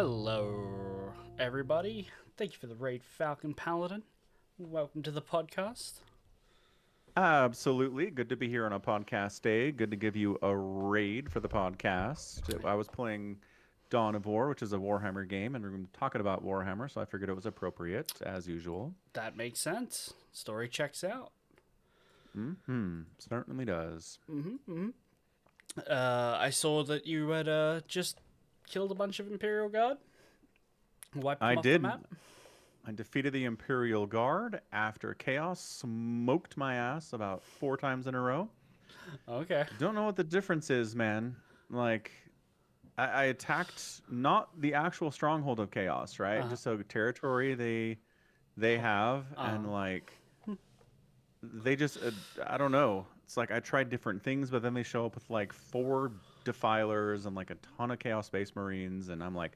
Hello, everybody. Thank you for the raid, Falcon Paladin. Welcome to the podcast. Absolutely. Good to be here on a podcast day. Good to give you a raid for the podcast. I was playing Dawn of War, which is a Warhammer game, and we're talking about Warhammer, so I figured it was appropriate, as usual. That makes sense. Story checks out. Certainly does. I saw that you had just killed a bunch of Imperial Guard, wiped I them off the did. map. I defeated the Imperial Guard after Chaos smoked my ass about 4 times in a row. Okay. Don't know what the difference is, man. Like, I attacked not the actual stronghold of Chaos, right? Uh, Just so territory they have, uh, and like they just I don't know. It's like I tried different things, but then they show up with like 4 defilers and like a ton of Chaos Space Marines, and I'm like,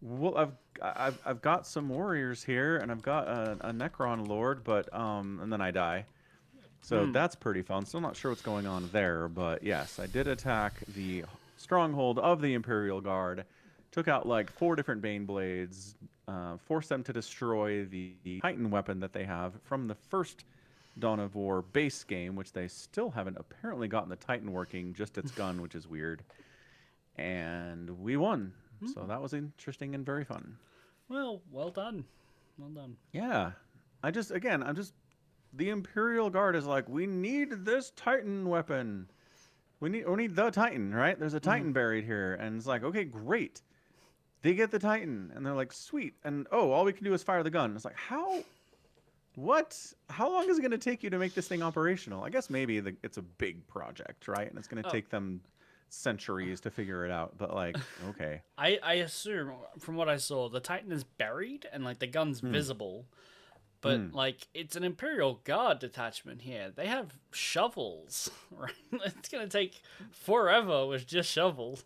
well, I've got some warriors here, and I've got a Necron Lord, but and then I die. So that's pretty fun. Still not sure what's going on there, but yes, I did attack the stronghold of the Imperial Guard. Took out like 4 different Bane Blades, forced them to destroy the Titan weapon that they have from the first Dawn of War base game, which they still haven't apparently gotten the Titan working, just its gun, which is weird. And we won. So that was interesting and very fun. well done. Well done. Yeah. I'm just the Imperial Guard is like, we need this Titan weapon. We need the Titan, right? There's a Titan buried here, and it's like, okay, great. They get the Titan, and they're like, sweet. And oh, all we can do is fire the gun. It's like, how? What? How long is it going to take you to make this thing operational? I guess maybe it's a big project, right? And it's going to Oh, take them centuries to figure it out. But like, okay. I assume from what I saw, the Titan is buried and like the gun's visible, but Hmm. like it's an Imperial Guard detachment here. They have shovels, right? It's gonna take forever with just shovels.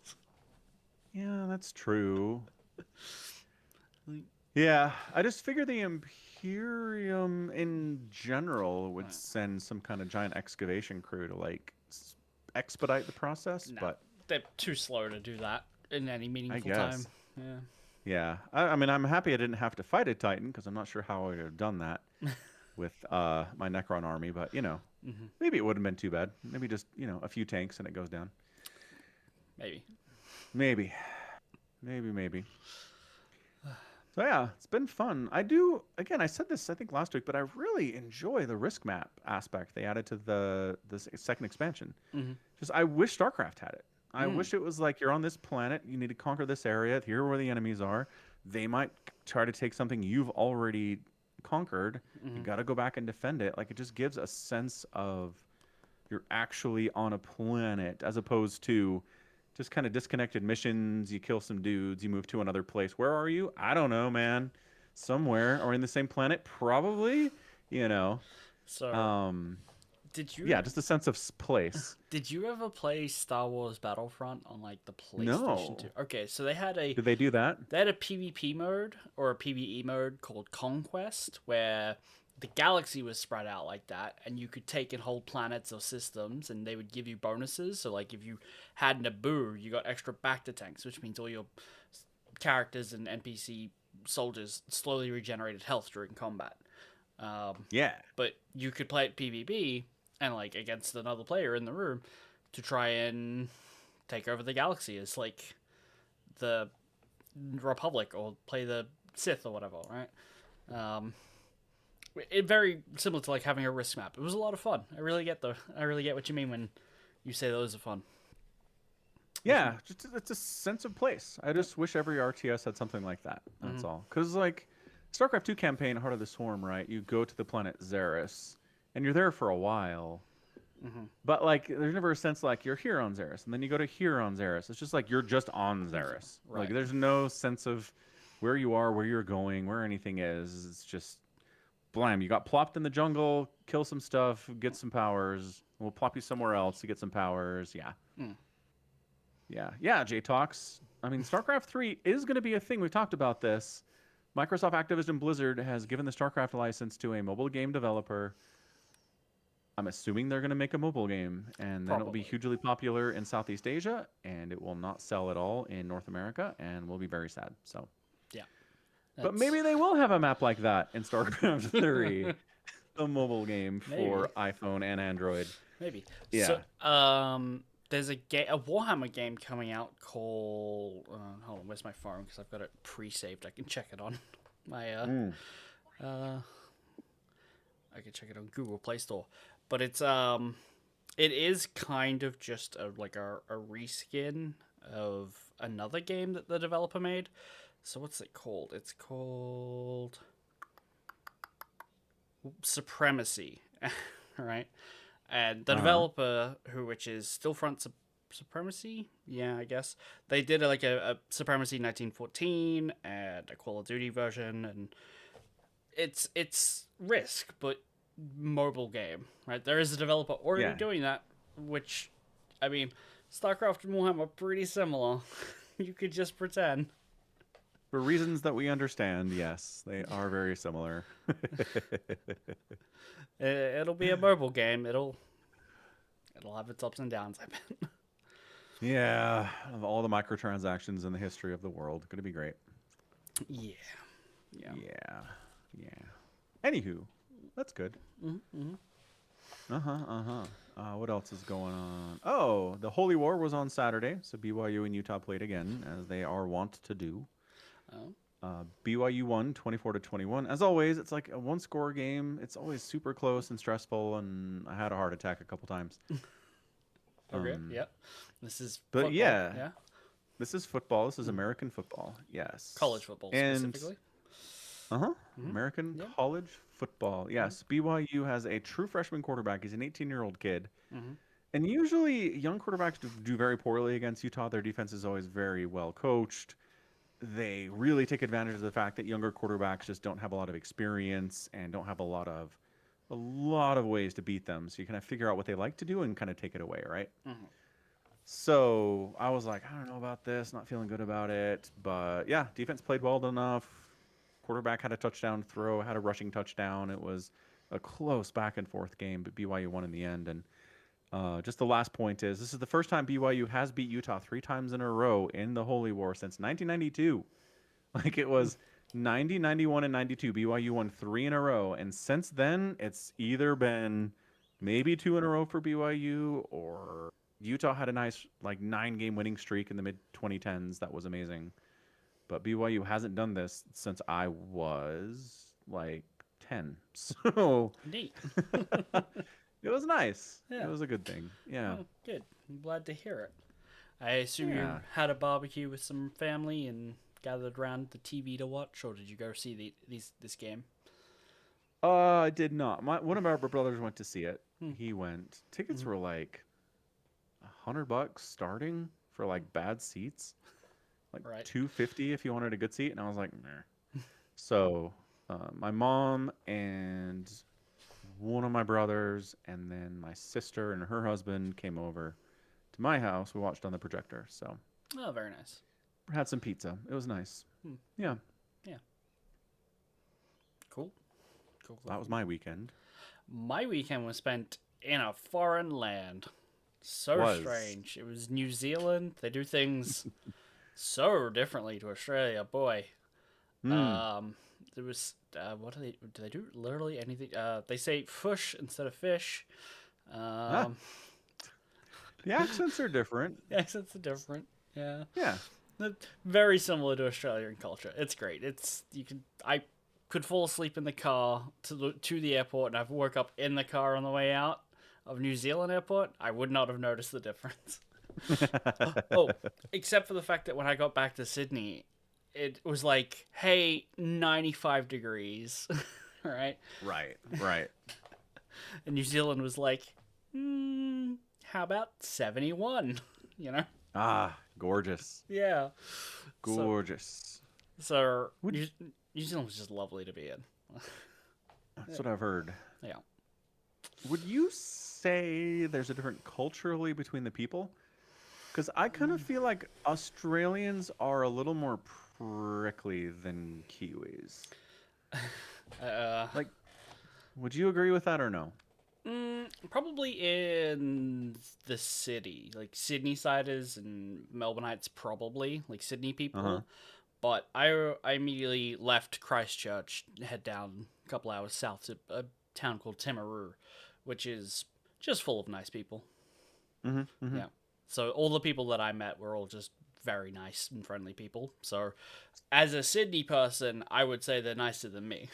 Yeah, that's true. Like, Yeah, I just figured the Imperium in general would send some kind of giant excavation crew to like expedite the process, no, but they're too slow to do that in any I meaningful time. guess. Yeah. Yeah. I mean, I'm happy I didn't have to fight a Titan because I'm not sure how I would have done that with my Necron army, but maybe it wouldn't have been too bad. Maybe just, a few tanks and it goes down. Maybe. Maybe. Maybe. So yeah, it's been fun. I do again, I said this I think last week, but I really enjoy the risk map aspect they added to the second expansion. Just I wish StarCraft had it. I wish it was like you're on this planet, you need to conquer this area, here are where the enemies are. They might try to take something you've already conquered. You got to go back and defend it. Like it just gives a sense of you're actually on a planet as opposed to just kind of disconnected missions. You kill some dudes, you move to another place. Where are you? I don't know, man. Somewhere or in the same planet, probably. You know, So, um, did yeah, you just a sense of place. did you ever play Star Wars Battlefront on like the PlayStation 2? No, Okay, so they had a did they do that? PvP mode or a PvE mode called Conquest where the galaxy was spread out like that and you could take and hold planets or systems and they would give you bonuses. So like if you had Naboo, you got extra Bacta tanks, which means all your characters and NPC soldiers slowly regenerated health during combat. Yeah, But you could play it PvP and like against another player in the room to try and take over the galaxy as like the Republic or play the Sith or whatever, right? Um, it very similar to like having a risk map. It was a lot of fun. I really get what you mean when you say those are fun. yeah. Just it's a sense of place. I just wish every RTS had something like that. That's all. Because like StarCraft 2 campaign, Heart of the Swarm, right? You go to the planet Xeris, and you're there for a while. But like, there's never a sense like you're here on Xeris, and then you go to here on Xeris. It's just like you're just on Xeris. Like, Right. there's no sense of where you are, where you're going, where anything is. It's just blam. You got plopped in the jungle, kill some stuff, get some powers. We'll plop you somewhere else to get some powers. Yeah, yeah. J Talks. I mean, StarCraft 3 is going to be a thing. We've talked about this. Microsoft Activision Blizzard has given the StarCraft license to a mobile game developer. I'm assuming they're going to make a mobile game, and then it will be Probably. hugely popular in Southeast Asia, and it will not sell at all in North America, and we'll be very sad. So, Yeah. but That's maybe they will have a map like that in StarCraft 3, the mobile game for maybe. iPhone and Android. Maybe. So, Yeah. there's a Warhammer game coming out called. Hold on, where's my phone? Because I've got it pre-saved. I can check it on my. Mm. Uh, I can check it on Google Play Store. But it is kind of just a reskin of another game that the developer made. So what's it called? It's called Supremacy, right? And the Uh-huh. developer, which is Stillfront Supremacy, yeah, I guess they did a Supremacy 1914 and a Call of Duty version, and it's Risk, but mobile game, right? There is a developer already Yeah. doing that, which, I mean, StarCraft and Warhammer are pretty similar. You could just pretend. For reasons that we understand, yes, they are very similar. It'll be a mobile game. It'll have its ups and downs, I bet. Yeah, of all the microtransactions in the history of the world, going to be great. Yeah, yeah. Yeah. Yeah. Anywho, that's good. Mm-hmm. Uh-huh, uh-huh. What else is going on? Oh, the Holy War was on Saturday, so BYU and Utah played again, as they are wont to do. Oh, BYU won 24-21. As always, it's like a one-score game. It's always super close and stressful, and I had a heart attack a couple times. okay. Um, Yep. This is but football. yeah, Yeah. this is football. This is American football. College Yes. football And specifically. uh-huh, Mm-hmm. American Yeah. college football. Yes, BYU has a true freshman quarterback. He's an 18-year-old kid. Mm-hmm. And usually young quarterbacks do very poorly against Utah. Their defense is always very well coached. They really take advantage of the fact that younger quarterbacks just don't have a lot of experience and don't have a lot of ways to beat them. So you kind of figure out what they like to do and kind of take it away, right? Mm-hmm. So I was like, I don't know about this, not feeling good about it. But yeah, defense played well enough. Quarterback had a touchdown throw, had a rushing touchdown. It was a close back and forth game, but BYU won in the end. And just the last point is this is the first time BYU has beat Utah 3 times in a row in the Holy War since 1992. Like it was 90, 91, and 92. BYU won 3 in a row. And since then, it's either been maybe 2 in a row for BYU or Utah had a nice like 9 game winning streak in the mid 2010s. That was amazing. But BYU hasn't done this since I was like 10. So Neat. it was nice. It Yeah. was a good thing. Yeah. Oh, good. I'm glad to hear it. I assume you Yeah. had a barbecue with some family and gathered around the TV to watch, or did you go see this game? I did not. One of our brothers went to see it. Hmm. He went. Tickets Mhm. were like $100 starting for like bad seats, like Right. 250 if you wanted a good seat, and I was like, nah. So my mom and one of my brothers, and then my sister and her husband came over to my house. We watched on the projector, so Oh, very nice. had some pizza. It was nice. Hmm. Yeah, Yeah. Cool. Cool. that was my weekend. My weekend was spent in a foreign land. So Was strange. It was New Zealand. They do things so differently to Australia. Boy. hmm. Um, there was what do they do? Literally anything. They say fush instead of fish. Ah, Um, the accents are different. the accents are different. Yeah. Yeah. Very similar to Australian culture. It's great. I could fall asleep in the car to the airport, and I've woke up in the car on the way out of New Zealand airport. I would not have noticed the difference. Oh, except for the fact that when I got back to Sydney, it was like, hey, 95 degrees, right? Right, right. And New Zealand was like, how about 71? You know? Ah, gorgeous. Yeah. So, Gorgeous. so Would, New Zealand was just lovely to be in. that's what I've heard. Yeah. Would you say there's a different culturally between the people? Because I kind of feel like Australians are a little more prickly than Kiwis. Uh, Like, would you agree with that or no? Probably in the city, like Sydney siders and Melbourneites, probably like Sydney Uh-huh. people. But I immediately left Christchurch, head down a couple hours south to a town called Timaru, which is just full of nice people. Mm-hmm. Mm-hmm. Yeah. So all the people that I met were all just very nice and friendly people. So as a Sydney person, I would say they're nicer than me.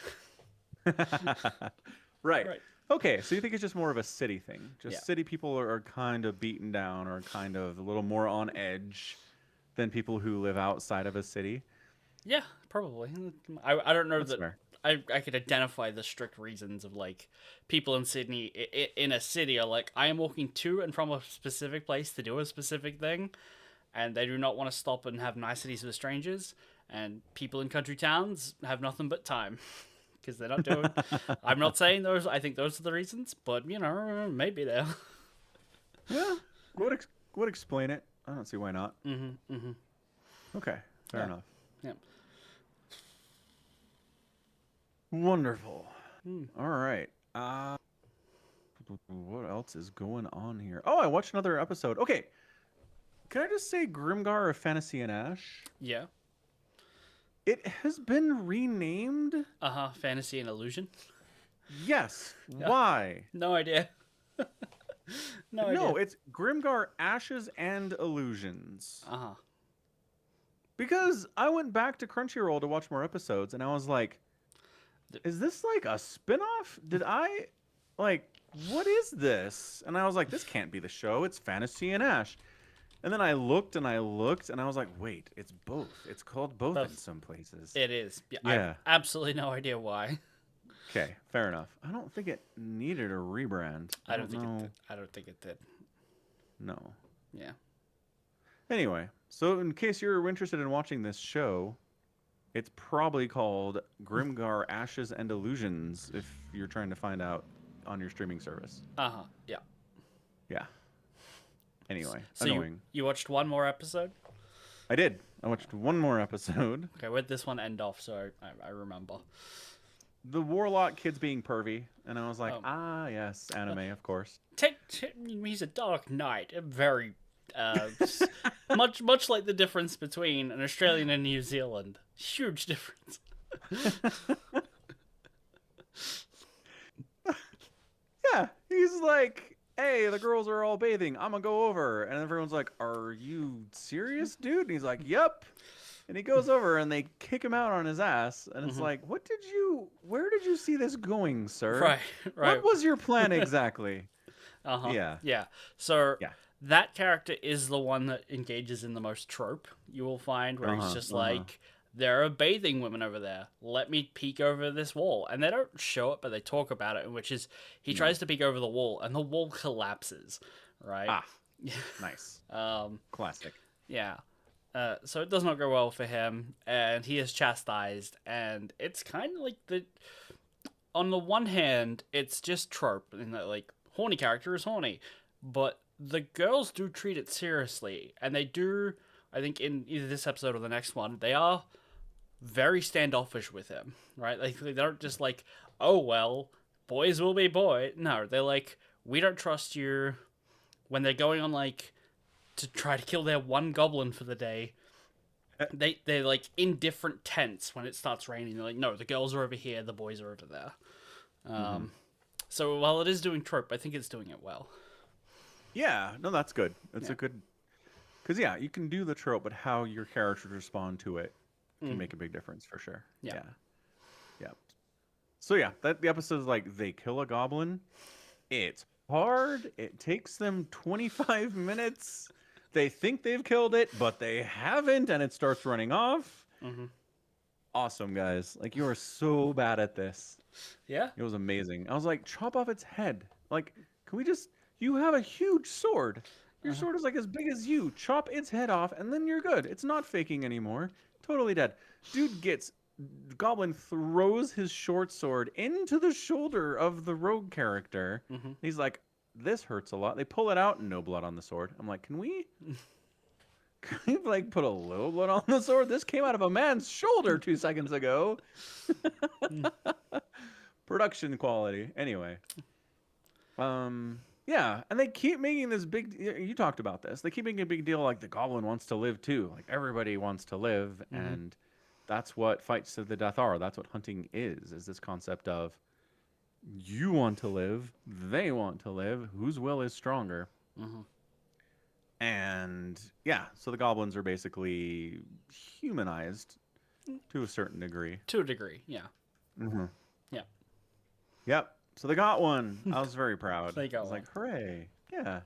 Right. Right. Okay, so you think it's just more of a city thing? Yeah. Just city people are kind of beaten down or kind of a little more on edge than people who live outside of a city? Yeah, probably. I don't know That's that fair. I could identify the strict reasons of like people in Sydney in a city are like I am walking to and from a specific place to do a specific thing, and they do not want to stop and have niceties with strangers. And people in country towns have nothing but time because they're not doing. I'm not saying those. I think those are the reasons, but you know maybe they're. Yeah, would explain it. I don't see why not. Mm-hmm. Mm-hmm. Okay, fair Yeah. enough. Yeah. Wonderful. Hmm. All right. What else is going on here? Oh, I watched another episode. Okay, can I just say Grimgar of Fantasy and Ash? Yeah. It has been renamed. Uh huh. Fantasy and illusion. Yes. Yeah. Why? No idea. No idea. No, it's Grimgar Ashes and Illusions. Uh huh. Because I went back to Crunchyroll to watch more episodes and I was like, is this like a spin-off? Did I like what is this? And I was like, this can't be the show. It's Fantasy and Ash. And then I looked and I looked and I was like, wait, it's both. It's called both in Both. some places. It is. Yeah, I have Yeah. absolutely no idea why. Okay, fair enough. I don't think it needed a rebrand. I don't think know. it did. I don't think it did. No. Yeah. Anyway, so in case you're interested in watching this show, it's probably called Grimgar Ashes and Illusions if you're trying to find out on your streaming service. Uh huh. Yeah. Yeah. Anyway, So annoying. you watched one more episode? I did. I watched one more episode. Okay, where'd this one end off? So I remember. The Warlock kid's being pervy, and I was like, Oh. yes, anime, of course. He's a dark knight. A very much like the difference between an Australian and New Zealand. Huge difference. Yeah, he's like, hey, the girls are all bathing. I'm gonna go over. And everyone's like, are you serious, dude? And he's like, yep. And he goes over and they kick him out on his ass. And it's like, where did you see this going, sir? Right. Right. What was your plan exactly? Uh huh. Yeah. Yeah. So Yeah. that character is the one that engages in the most trope. You will find where he's just like, there are bathing women over there. Let me peek over this wall, and they don't show it, but they talk about it. Which is he tries to peek over the wall, and the wall collapses. Right. Ah, nice. Classic. Yeah. So it does not go well for him, and he is chastised, and it's kind of like on the one hand, it's just trope, in that, like, horny character is horny, but the girls do treat it seriously, and they do, I think in either this episode or the next one, they are very standoffish with him, right? Like, they don't just like, oh, well, boys will be boy. No, they're like, we don't trust you. When they're going on, like, to try to kill their one goblin for the day, they're like in different tents when it starts raining. They're like, no, the girls are over here, the boys are over there. So while it is doing trope, I think it's doing it well. Yeah, no, that's good. It's Yeah. a good, because you can do the trope, but how your characters respond to it can make a big difference for sure. Yeah. Yeah. So yeah, the episode is like they kill a goblin. It's hard. It takes them 25 minutes. They think they've killed it, but they haven't, and it starts running off. Awesome, guys. Like, you are so bad at this. Yeah. It was amazing. I was like, chop off its head. Like, can we just... You have a huge sword. Your sword is like as big as you. Chop its head off, and then you're good. It's not faking anymore. Totally dead. Dude gets... Goblin throws his short sword into the shoulder of the rogue character. He's like, this hurts a lot. They pull it out, no blood on the sword. I'm like, can we like put a little blood on the sword? This came out of a man's shoulder 2 seconds ago. Production quality. Anyway. Yeah, and they keep making this big. You talked about this. They keep making a big deal like the goblin wants to live too. Like everybody wants to live, Mm-hmm. and that's what fights to the death are. That's what hunting is. Is this concept of you want to live, they want to live. Whose will is stronger? Mm-hmm. And yeah, so the goblins are basically humanized to a certain degree. To a degree, yeah. Hmm. Yeah. Yep. So they got one. I was very proud. They I got was one. like, hooray. Yeah.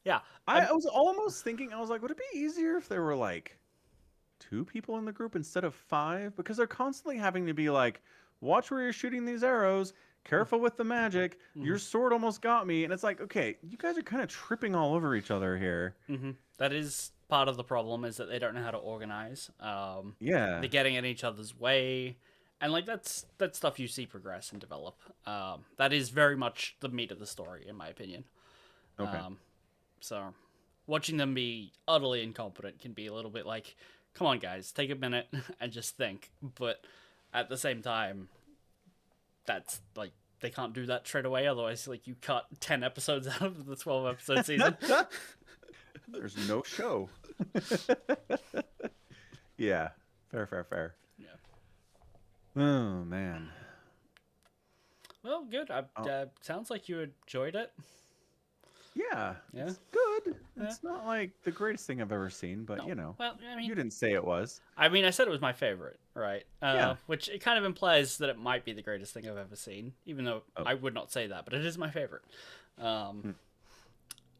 Yeah. I was almost thinking, I was like, would it be easier if there were like two people in the group instead of five? Because they're constantly having to be like, watch where you're shooting these arrows. Careful with the magic. Mm-hmm. Your sword almost got me. And it's like, okay, you guys are kind of tripping all over each other here. Mm-hmm. That is part of the problem, is that they don't know how to organize. Yeah. They're getting in each other's way, and like that's stuff you see progress and develop. That is very much the meat of the story, in my opinion. Okay. Um, so watching them be utterly incompetent can be a little bit like, come on, guys, take a minute and just think. But at the same time, that's like they can't do that straight away. Otherwise, like you cut 10 episodes out of the 12 episode season. There's no show. Yeah. Fair, fair, fair. Yeah. Oh, man. Well, good. Oh, Sounds like you enjoyed it. yeah. Yeah. It's good. Yeah. It's not like the greatest thing I've ever seen, but No. you know, Well, I you mean, didn't say it was. I said it was my favorite, right? Yeah. Which it kind of implies that it might be the greatest thing I've ever seen, even though Oh. I would not say that, but it is my favorite. Um, Hmm.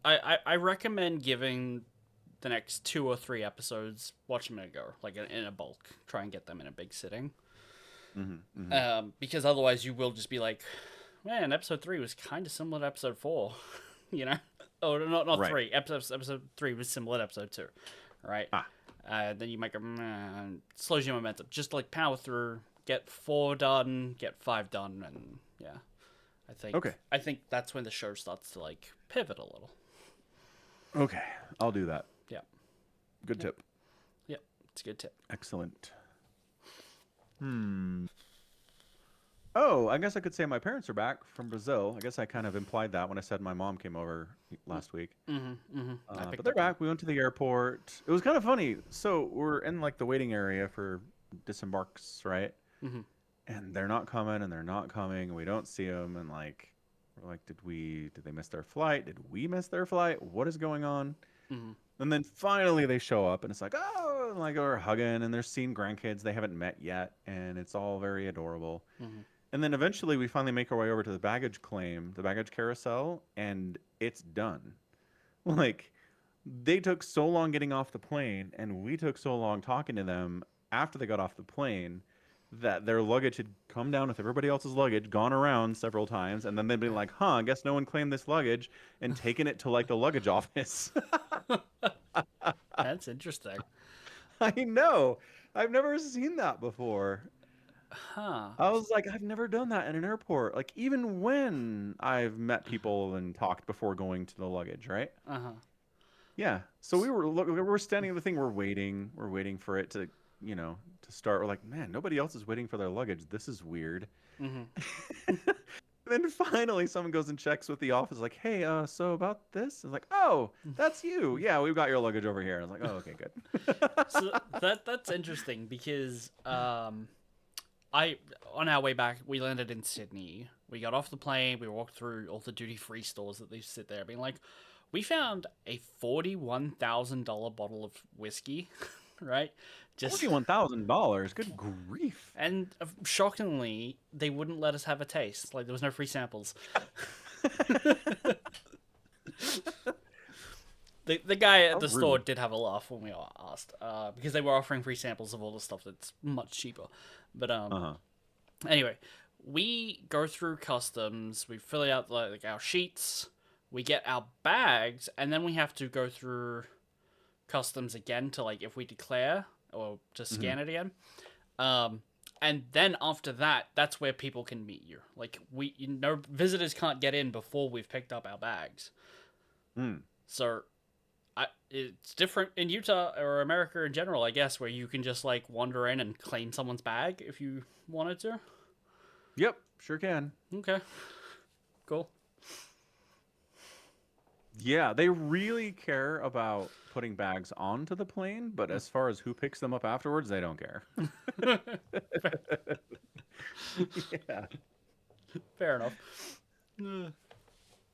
I recommend giving the next 2 or 3 episodes, watch them in a go, like in a bulk. Try and get them in a big sitting. Mm-hmm, mm-hmm. Because otherwise you will just be like, man, episode 3 was kind of similar to episode 4, you know? Oh, not Right. 3. Episode 3 was similar to episode 2, right? Ah. Then you might go, man, slows your momentum. Just like power through, get 4 done, get 5 done, and yeah. Okay. I think that's when the show starts to like pivot a little. Okay. I'll do that. Yeah. Good Yep. tip. Yep. It's a good tip. Excellent. Hmm. Oh, I guess I could say my parents are back from Brazil. I guess I kind of implied that when I said my mom came over last week. Mm-hmm. Mm-hmm. But they're back. We went to the airport. It was kind of funny. So we're in like the waiting area for disembarks, right? Mm-hmm. And they're not coming, and they're not coming, and we don't see them. And like, we're like, did they miss their flight? Did we miss their flight? What is going on? Mm-hmm. And then finally they show up, and it's like, oh, and like we're hugging, and they're seeing grandkids they haven't met yet, and it's all very adorable. Mm-hmm. And then eventually we finally make our way over to the baggage claim, the baggage carousel, and it's done. Like, they took so long getting off the plane, and we took so long talking to them after they got off the plane that their luggage had come down with everybody else's luggage, gone around several times, and then they'd be like, huh, I guess no one claimed this luggage, and taken it to like the luggage office. That's interesting. I know. I've never seen that before. Huh. I was like, I've never done that in an airport. Like, even when I've met people and talked before going to the luggage, right? Uh-huh. Yeah. So we're standing in the thing. We're waiting for it to, to start. We're like, man, nobody else is waiting for their luggage. This is weird. Mm-hmm. Then finally, someone goes and checks with the office, like, hey, so about this? It's like, oh, that's you. Yeah, we've got your luggage over here. I was like, oh, okay, good. So that's interesting because on our way back we landed in Sydney. We got off the plane. We walked through all the duty free stores that they sit there, being like, we found a $41,000 bottle of whiskey, right? Just $41,000. Good grief. and shockingly, they wouldn't let us have a taste. Like there was no free samples. The guy at How the store rude. did have a laugh when we asked, because they were offering free samples of all the stuff that's much cheaper. But Uh-huh. anyway, we go through customs, we fill out like our sheets, we get our bags, and then we have to go through customs again to like if we declare or to scan it again. And then after that, that's where people can meet you. Like visitors can't get in before we've picked up our bags. Mm. So it's different in Utah or America in general, I guess, where you can just like wander in and claim someone's bag if you wanted to. Yep, sure can. Okay, cool. Yeah, they really care about putting bags onto the plane, but as far as who picks them up afterwards, they don't care. Yeah. Fair enough. Uh,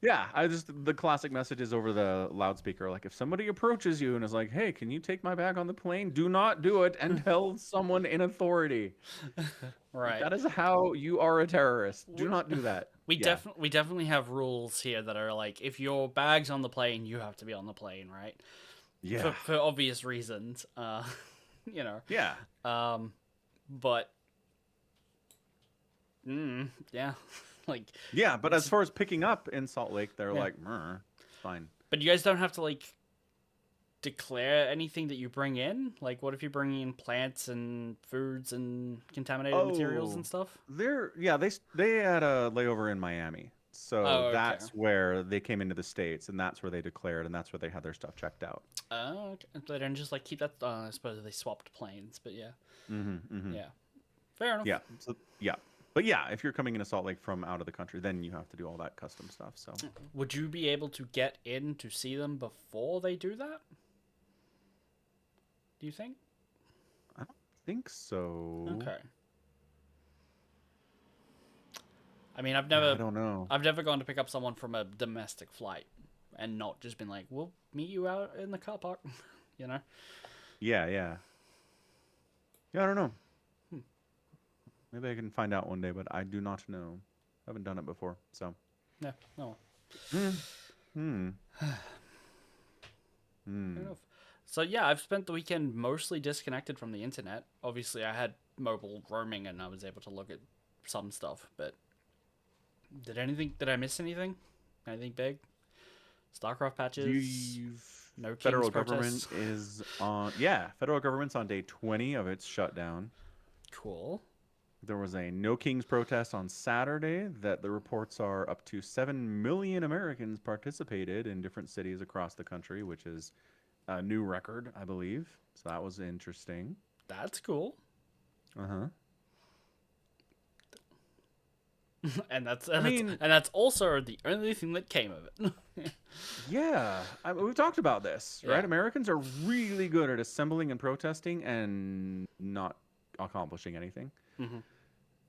Yeah, I just the classic messages over the loudspeaker, like if somebody approaches you and is like, "Hey, can you take my bag on the plane?" Do not do it and tell someone in authority. Like right. that is how you are a terrorist. We, Do not do that. we Yeah. definitely have rules here that are like, if your bag's on the plane, you have to be on the plane, right? Yeah. For obvious reasons. You know. Yeah. Um, but yeah, like Yeah, but as it's. far as picking up in Salt Lake, they're Yeah. like, "Meh, it's fine." But you guys don't have to like declare anything that you bring in. Like, what if you're bringing in plants and foods and contaminated materials Oh, and stuff? they had a layover in Miami. So Oh, okay. that's where they came into the States and that's where they declared and that's where they had their stuff checked out. Oh, okay. They didn't just like keep that. I suppose they swapped planes, but yeah, Mhm. yeah, fair enough. Yeah. So yeah. But yeah, if you're coming into Salt Lake from out of the country, then you have to do all that custom stuff. So Would you be able to get in to see them before they do that? Do you think? I don't think so. Okay. I mean, Yeah, I don't know. I've never gone to pick up someone from a domestic flight and not just been like, "We'll meet you out in the car park," you know? Yeah. Yeah, I don't know. Maybe I can find out one day, but I do not know. I haven't done it before. So, Yeah, no, hmm. Hmm. fair Hmm. enough. So yeah, I've spent the weekend mostly disconnected from the internet. Obviously, I had mobile roaming and I was able to look at some stuff. But did I miss anything? Anything big? StarCraft patches? You No King's federal government protests? is on federal government's on day 20 of its shutdown. Cool. There was a No Kings protest on Saturday that the reports are up to 7 million Americans participated in different cities across the country, which is a new record, I believe. So that was interesting. That's cool. Uh-huh. And that's I mean, that's also the only thing that came of it. yeah, we've talked about this, right? Yeah. Americans are really good at assembling and protesting and not accomplishing anything. Hmm.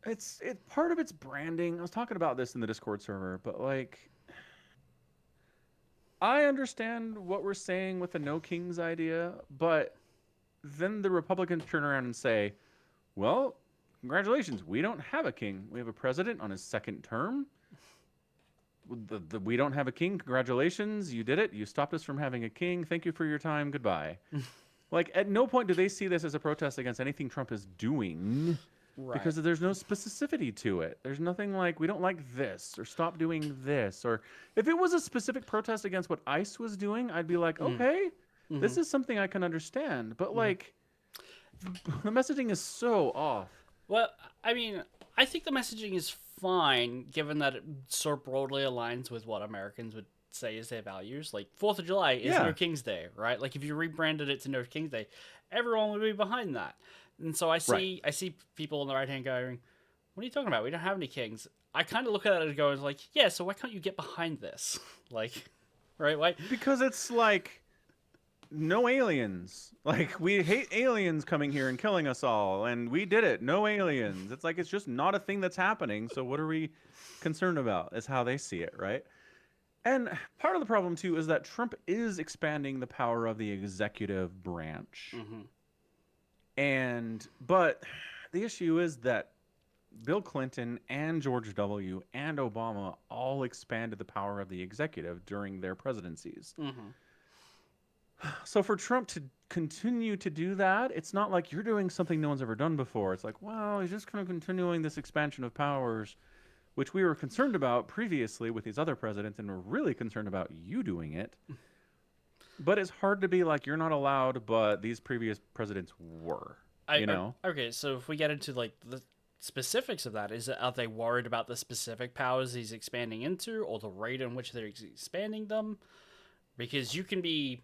It's part of its branding. I was talking about this in the Discord server, but like I understand what we're saying with the no kings idea, but then the Republicans turn around and say, "Well, congratulations, we don't have a king. We have a president on his second term. We don't have a king. Congratulations, you did it. You stopped us from having a king. Thank you for your time. Goodbye." Like, at no point do they see this as a protest against anything Trump is doing Right. because there's no specificity to it. There's nothing like, we don't like this or stop doing this. Or if it was a specific protest against what ICE was doing, I'd be like, Mm. okay, Hmm. this is something I can understand. But Hmm. like, the messaging is so off. Well, I mean, I think the messaging is fine given that it so broadly aligns with what Americans would say is their values. Like 4th of July is No Yeah, King's Day, right? Like if you rebranded it to No King's Day, everyone would be behind that. And so right. I see people on the right hand going, "What are you talking about? We don't have any kings." I kind of look at it and go, like, "Yeah, so why can't you get behind this?" Like, right? Why? Because it's like, no aliens. Like, we hate aliens coming here and killing us all, and we did it. No aliens. It's like, it's just not a thing that's happening. So, what are we concerned about? Is how they see it, right? And part of the problem, too, is that Trump is expanding the power of the executive branch. Hmm. But the issue is that Bill Clinton and George W. and Obama all expanded the power of the executive during their presidencies. Hmm. So for Trump to continue to do that, it's not like you're doing something no one's ever done before. It's like, well, he's just kind of continuing this expansion of powers, which we were concerned about previously with these other presidents, and we're really concerned about you doing it. But it's hard to be like, you're not allowed, but these previous presidents were, you know? Okay, so if we get into like the specifics of that, are they worried about the specific powers he's expanding into, or the rate in which they're expanding them? Because you can be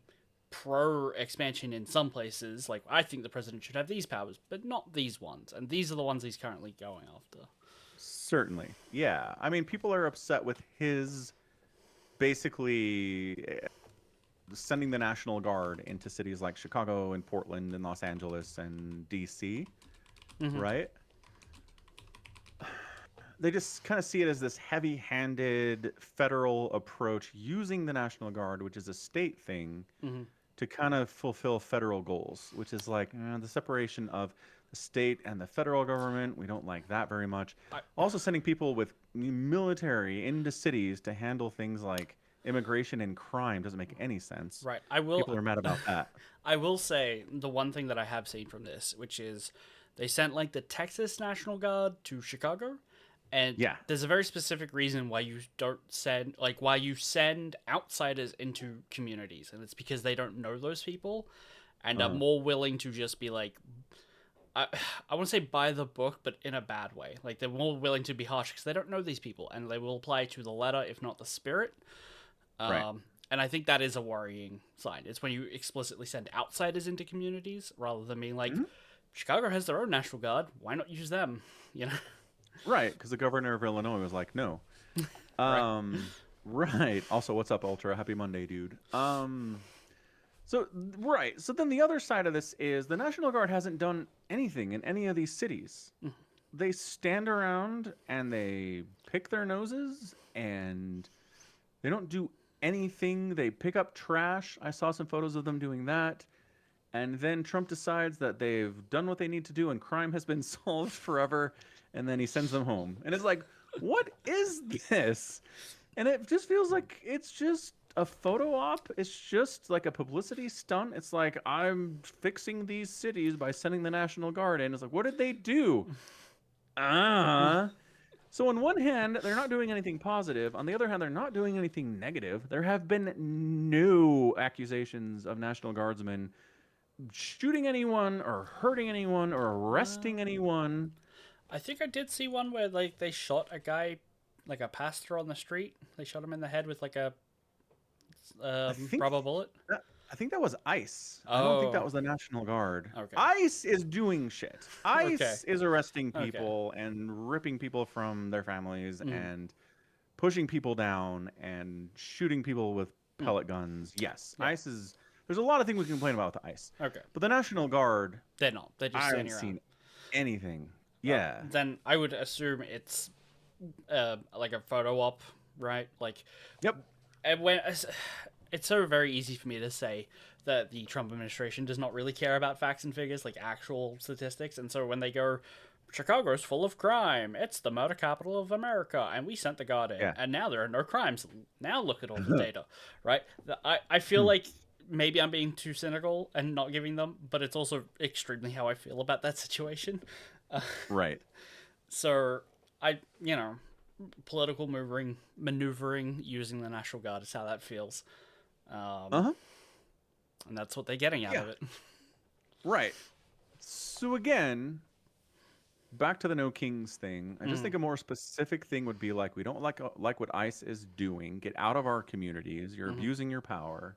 pro expansion in some places, like I think the president should have these powers, but not these ones, and these are the ones he's currently going after. Certainly. Yeah. I mean, people are upset with his basically sending the National Guard into cities like Chicago and Portland and Los Angeles and DC, Mm-hmm. right? They just kind of see it as this heavy-handed federal approach using the National Guard, which is a state thing, Mm-hmm. to kind of fulfill federal goals, which is like the separation of the state and the federal government. We don't like that very much. I, Also, sending people with military into cities to handle things like immigration and crime doesn't make any sense. right. I will. People are mad about that. I will say the one thing that I have seen from this, which is they sent like the Texas National Guard to Chicago, and Yeah. there's a very specific reason why you don't send like why you send outsiders into communities, and it's because they don't know those people and are Uh-huh. more willing to just be like I, I want to say by the book, but in a bad way. Like they're more willing to be harsh because they don't know these people, and they will apply to the letter, if not the spirit. Right. And I think that is a worrying sign. It's when you explicitly send outsiders into communities rather than being like, Mhm. Chicago has their own National Guard. Why not use them? You know? Right, because the governor of Illinois was like, no. Right. Right. Also, what's up, Ultra? Happy Monday, dude. So right. So then the other side of this is the National Guard hasn't done anything in any of these cities. They stand around and they pick their noses and they don't do anything. They pick up trash. I saw some photos of them doing that. And then Trump decides that they've done what they need to do and crime has been solved forever. And then he sends them home. And it's like, what is this? And it just feels like it's just a photo op. It's just like a publicity stunt. It's like, I'm fixing these cities by sending the National Guard in. It's like, what did they do? So on one hand, they're not doing anything positive. On the other hand, they're not doing anything negative. There have been no accusations of National Guardsmen shooting anyone or hurting anyone or arresting anyone. I think I did see one where like they shot a guy, like a pastor on the street. They shot him in the head with like a think- rubber bullet. I think that was ICE. I don't think that Oh. was the National Guard. Okay. ICE is doing shit. ICE Okay. is arresting Okay. people and ripping people from their families Mhm. and pushing people down and shooting people with pellet guns. Yes, Yeah. ICE is. There's a lot of things we can complain about with the ICE, Okay. but the National Guard, They're not. They're just I standing haven't around. seen anything. Yeah. Then I would assume it's like a photo op, right? Like, Yep. and when it's so very easy for me to say that the Trump administration does not really care about facts and figures, like actual statistics, and so when they go, Chicago's full of crime, it's the murder capital of America, and we sent the guard in, Yeah. and now there are no crimes. Now look at all the data, right? I feel like maybe I'm being too cynical and not giving them, but it's also extremely how I feel about that situation. Right. So political maneuvering using the National Guard is how that feels, Uh-huh. and that's what they're getting out of it. Right. So again, back to the no kings thing. I just think a more specific thing would be like, we don't like what ICE is doing. Get out of our communities. You're abusing your power.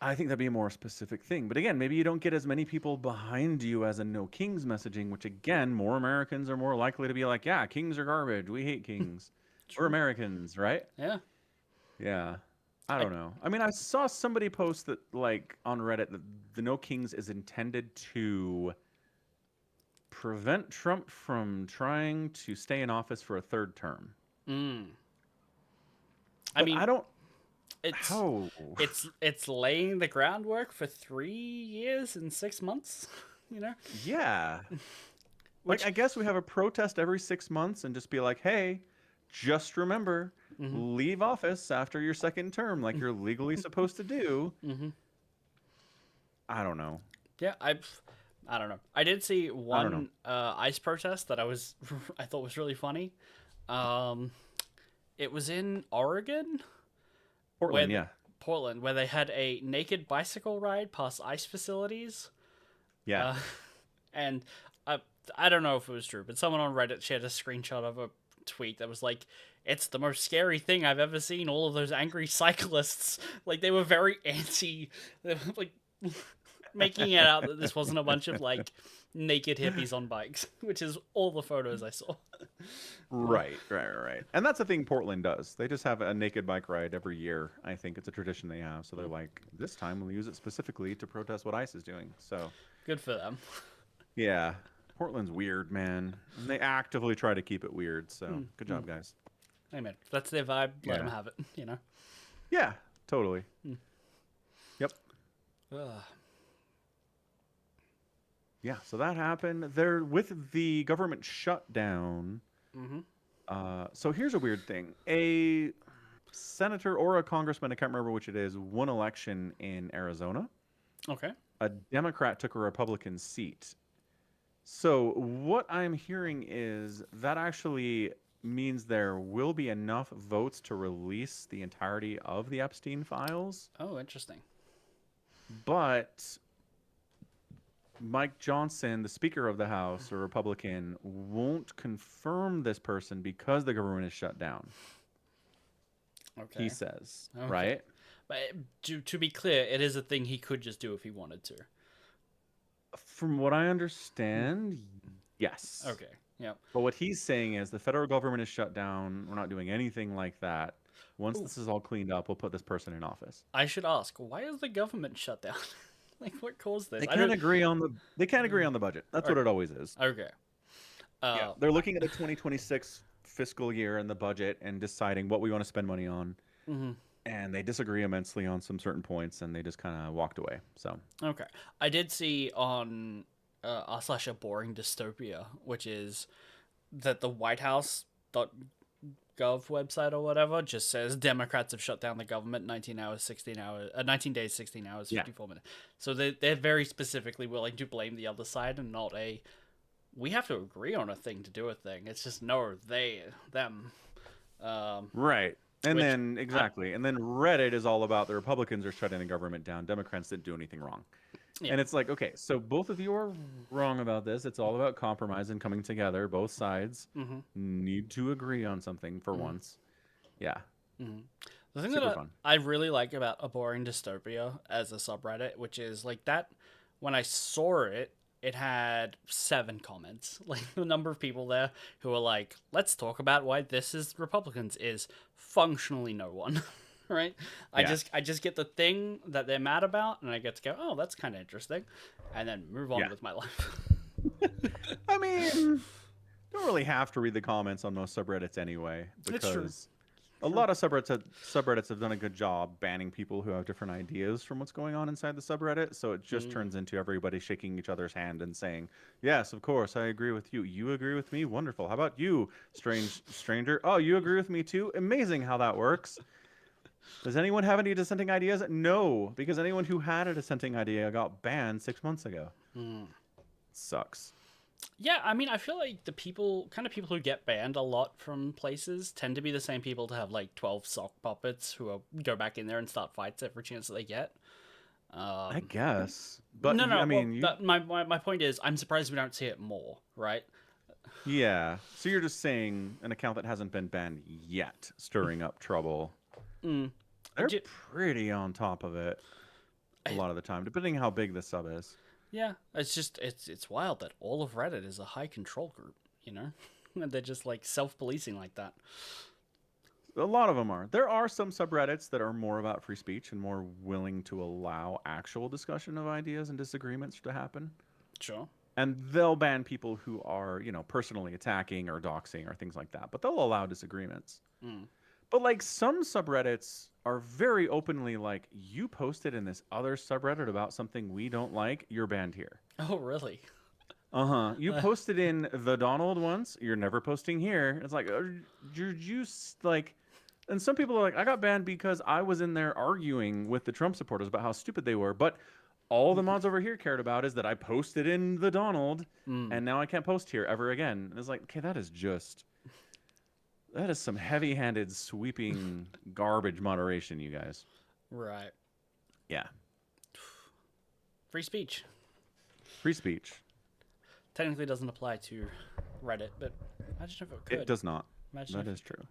I think that'd be a more specific thing. But again, maybe you don't get as many people behind you as a no kings messaging, which again, more Americans are more likely to be like, yeah, kings are garbage. We hate kings. We're Americans, right? Yeah. Yeah. I don't know. I mean, I saw somebody post that, like, on Reddit, that the No Kings is intended to prevent Trump from trying to stay in office for a third term. I But mean, I don't. it's How? it's laying the groundwork for 3 years and 6 months. You know. Yeah. Which- Like, I guess we have a protest every 6 months and just be like, hey, just remember, leave office after your second term, like you're legally supposed to do. I don't know. Yeah, I don't know. I did see don't one ICE protest that I thought was really funny. It was in Oregon, Portland, Where- yeah. Portland, where they had a naked bicycle ride past ICE facilities. Yeah. And I don't know if it was true, but someone on Reddit shared a screenshot of a tweet that was like, "It's the most scary thing I've ever seen. All of those angry cyclists, like they were very anti, they were, like making it out that this wasn't a bunch of like naked hippies on bikes," which is all the photos I saw. Right. And that's the thing Portland does. They just have a naked bike ride every year. I think it's a tradition they have. So they're like, this time we'll use it specifically to protest what ICE is doing. So Good for them. yeah, Portland's weird, man. And they actively try to keep it weird. So good Mm. job, guys. Hey man, if that's their vibe. Let them Yeah. have it. You know. Yeah, totally. Yep. Ugh. Yeah, so that happened. There with the government shutdown. Mm-hmm. So here's a weird thing. A senator or a congressman, I can't remember which it is, won election in Arizona. Okay. A Democrat took a Republican seat. So what I'm hearing is that actually means there will be enough votes to release the entirety of the Epstein files, Oh, interesting. but Mike Johnson, the Speaker of the House, a Republican, won't confirm this person because the government is shut down. He Okay. says, Okay. right? But to be clear, it is a thing he could just do if he wanted to. From what I understand, yes. Okay. Yep. But what he's saying is the federal government is shut down. We're not doing anything like that. Once Ooh, this is all cleaned up, we'll put this person in office. I should ask, why is the government shut down? Like, what caused this? They I can't don't. agree on the budget. That's what Okay. it always is. Okay. Yeah, Uh. they're looking at the 2026 fiscal year and the budget and deciding what we want to spend money on. Mhm. And they disagree immensely on some certain points, and they just kind of walked away. So Okay. I did see on r slash a boring dystopia, which is that the White House gov website or whatever just says Democrats have shut down the government 19 hours 16 hours 19 days 16 hours yeah, 54 minutes. So they're very specifically willing to blame the other side and not a we have to agree on a thing to do a thing. It's just no they them. Um right. And which then I, exactly, and then Reddit is all about the Republicans are shutting the government down. Democrats didn't do anything wrong. yeah. And it's like, okay, so both of you are wrong about this. It's all about compromise and coming together. Both sides Mhm. need to agree on something for Mhm. once. Yeah, Mhm. The thing that super fun. I really like about a boring dystopia as a subreddit, which is like that when I saw it, it had 7 comments. Like the number of people there who were like, "Let's talk about why this is Republicans," is functionally no one. Right? Yeah, I just get the thing that they're mad about, and I get to go, "Oh, that's kind of interesting," and then move on yeah. with my life. I mean, don't really have to read the comments on most subreddits anyway, It's true. because a True. lot of subreddits have done a good job banning people who have different ideas from what's going on inside the subreddit. So it just Mm. turns into everybody shaking each other's hand and saying, "Yes, of course, I agree with you. You agree with me? Wonderful. How about you, stranger? Oh, you agree with me too? Amazing how that works." Does anyone have any dissenting ideas? No, because anyone who had a dissenting idea got banned 6 months ago. Mm. Sucks. Yeah, I mean, I feel like the people who get banned a lot from places tend to be the same people to have like 12 sock puppets who go back in there and start fights every chance that they get. I Um, guess, but no, no. I Well, mean, you my point is, I'm surprised we don't see it more, right? yeah. So you're just saying an account that hasn't been banned yet, stirring up trouble. Mm. They're Ju- pretty on top of it a I- lot of the time, depending how big the sub is. yeah, it's just it's wild that all of Reddit is a high control group, you know, and they're just like self-policing like that. A lot of them are. There are some subreddits that are more about free speech and more willing to allow actual discussion of ideas and disagreements to happen. Sure. And they'll ban people who are, personally attacking or doxing or things like that. But they'll allow disagreements. Mm. But like some subreddits are very openly like, you posted in this other subreddit about something we don't like, you're banned here. Oh, really? Uh-huh. You posted in the Donald once, you're never posting here. It's like, like, and some people are like, I got banned because I was in there arguing with the Trump supporters about how stupid they were. But all the mods over here cared about is that I posted in the Donald, Mm. and now I can't post here ever again. And it's like, okay, that is some heavy-handed, sweeping garbage moderation, you guys. Right. Yeah. Free speech. Free speech. Technically doesn't apply to Reddit, but imagine if it could. It does not. Imagine That if. is true.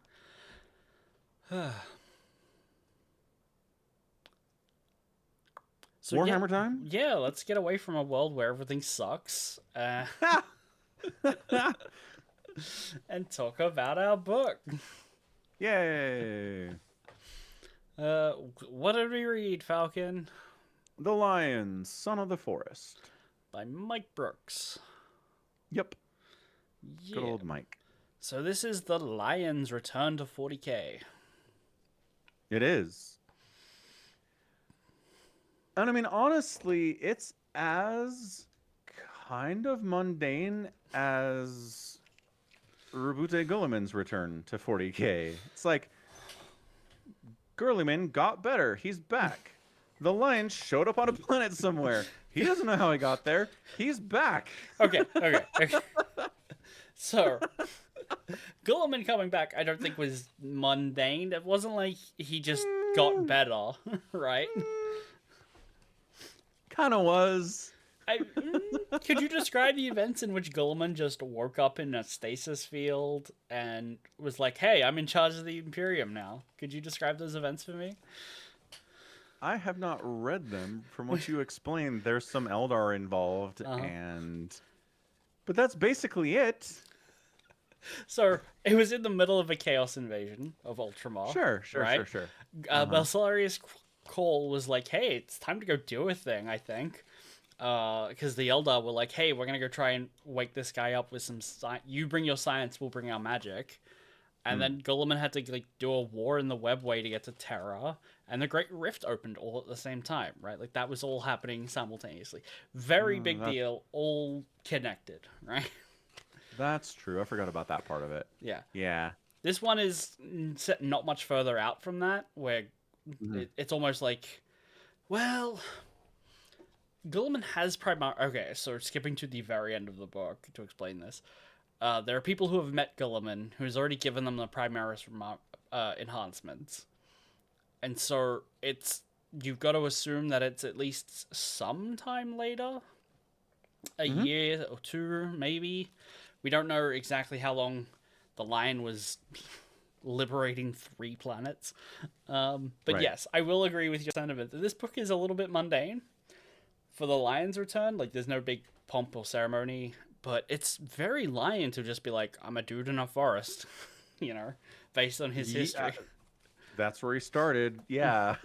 So Warhammer time? yeah, let's get away from a world where everything sucks. and talk about our book. Yay! What did we read, Falcon? The Lion, Son of the Forest. By Mike Brooks. Yep. Yeah. Good old Mike. So this is The Lion's Return to 40K. It is. And I mean, honestly, it's as kind of mundane as Rabute Guilliman's return to 40K. It's like, Gurliman got better. He's back. The lion showed up on a planet somewhere. He doesn't know how he got there. He's back. Okay. So, Guilliman coming back, I don't think was mundane. It wasn't like he just got better, right? Kind of was. Could you describe the events in which Guilliman just woke up in a stasis field and was like, hey, I'm in charge of the Imperium now? Could you describe those events for me? I have not read them. From what you explained, there's some Eldar involved, but that's basically it. So, it was in the middle of a Chaos invasion of Ultramar. Sure. Balsarius Cole was like, hey, it's time to go do a thing, I think. Because the Eldar were like, hey, we're going to go try and wake this guy up with some science. You bring your science, we'll bring our magic. And then Guilliman had to do a war in the webway to get to Terra, and the Great Rift opened all at the same time, right? Like, that was all happening simultaneously. Very big deal, all connected, right? That's true. I forgot about that part of it. Yeah. This one is set not much further out from that, where it's almost like, well, Guilliman has Okay, so skipping to the very end of the book to explain this. There are people who have met Guilliman who's already given them the Primaris enhancements. And so you've got to assume that it's at least sometime later. A year or two, maybe. We don't know exactly how long the Lion was liberating 3 planets. But yes, I will agree with your sentiment that this book is a little bit mundane for the Lion's return. Like, there's no big pomp or ceremony. But it's very Lion to just be like, I'm a dude in a forest, based on his history. That's where he started. Yeah.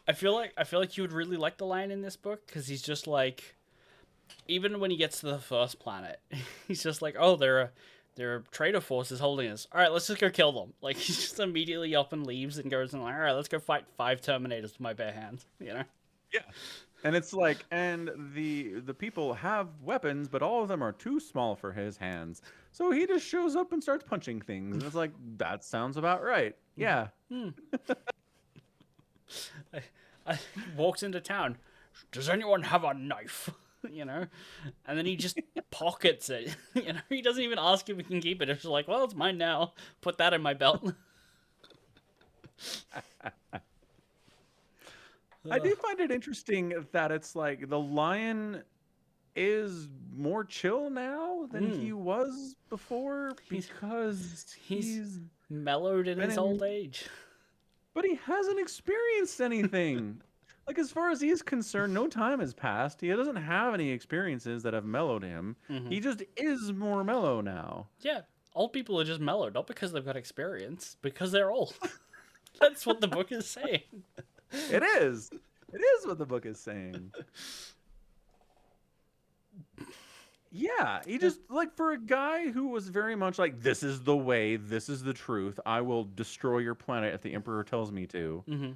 I feel like you would really like the Lion in this book because he's just like, even when he gets to the first planet, he's just like, oh, there are traitor forces holding us. All right, let's just go kill them. Like, he's just immediately up and leaves and goes and like, all right, let's go fight 5 Terminators with my bare hands. Yeah. And it's like, and the people have weapons, but all of them are too small for his hands. So he just shows up and starts punching things. And it's like, that sounds about right. Yeah. I walks into town. Does anyone have a knife? And then he just pockets it. He doesn't even ask if he can keep it. It's just like, well, it's mine now. Put that in my belt. I do find it interesting that it's like the Lion is more chill now than he was before because he's mellowed in his old age. But he hasn't experienced anything. Like, as far as he's concerned, no time has passed. He doesn't have any experiences that have mellowed him. He just is more mellow now. Yeah, old people are just mellowed, not because they've got experience, because they're old. That's what the book is saying. It is. It is what the book is saying. Yeah, he just, like, for a guy who was very much like, this is the way, this is the truth, I will destroy your planet if the Emperor tells me to.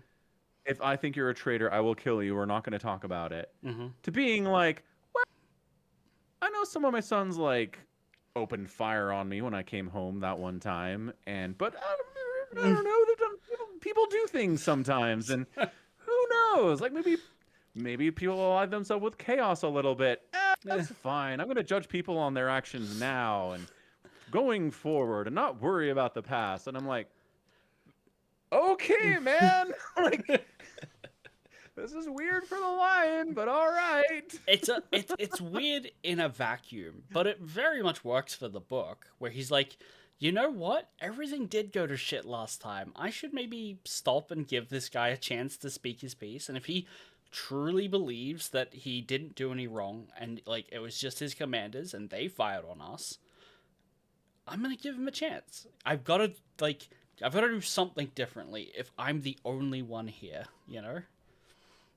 If I think you're a traitor, I will kill you. We're not going to talk about it. To being like, well, I know some of my sons, like, opened fire on me when I came home that one time, but I don't know, people do things sometimes, and who knows? Like, maybe people align themselves with chaos a little bit. That's fine. I'm going to judge people on their actions now and going forward and not worry about the past. And I'm like, okay, man. Like, this is weird for the Lion, but all right. It's weird in a vacuum, but it very much works for the book, where he's like, you know what? Everything did go to shit last time. I should maybe stop and give this guy a chance to speak his piece. And if he truly believes that he didn't do any wrong and like it was just his commanders and they fired on us, I'm gonna give him a chance. I've got to do something differently if I'm the only one here, you know?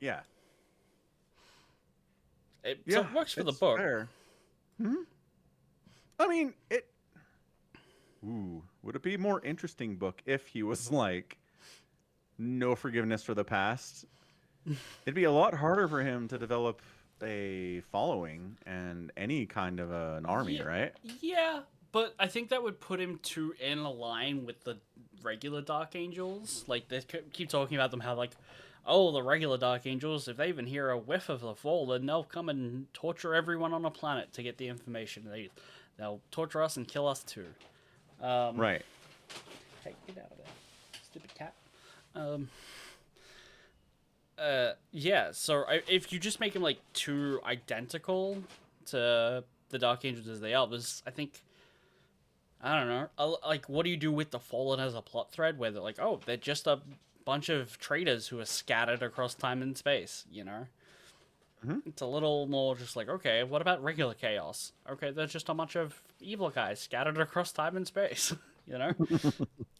Yeah. So Yeah, it works for the it's book. fair. Hmm. I mean, it. Ooh, would it be a more interesting book if he was like, no forgiveness for the past? It'd be a lot harder for him to develop a following and any kind of an army, Yeah, right? yeah, but I think that would put him too in a line with the regular Dark Angels. Like they keep talking about them, how like, oh, the regular Dark Angels, if they even hear a whiff of the Fallen, they'll come and torture everyone on a planet to get the information. They'll torture us and kill us too. Um, Right. hey, get out of there, stupid cat. Um, yeah. So if you just make him like too identical to the Dark Angels as they are, there's I think I don't know. Like, what do you do with the Fallen as a plot thread where they're like, oh, they're just a bunch of traitors who are scattered across time and space, you know? Hmm. It's a little more just like, okay, what about regular chaos? Okay, they're just a bunch of evil guys scattered across time and space, you know?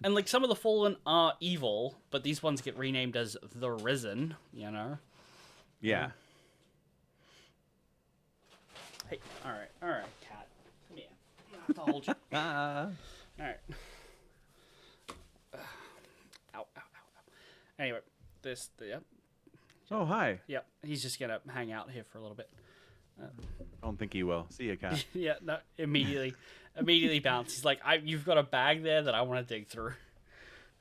And, like, some of the Fallen are evil, but these ones get renamed as the Risen, you know? Yeah. Hey, alright, cat. Come here. I'm gonna have to hold you. Ah. Alright. Ow, ow, ow, ow. Anyway, yep, Oh, hi. yep. He's just gonna hang out here for a little bit. I don't think he will. See you, cat. Yeah, no, immediately bounce. He's like, you've got a bag there that I want to dig through.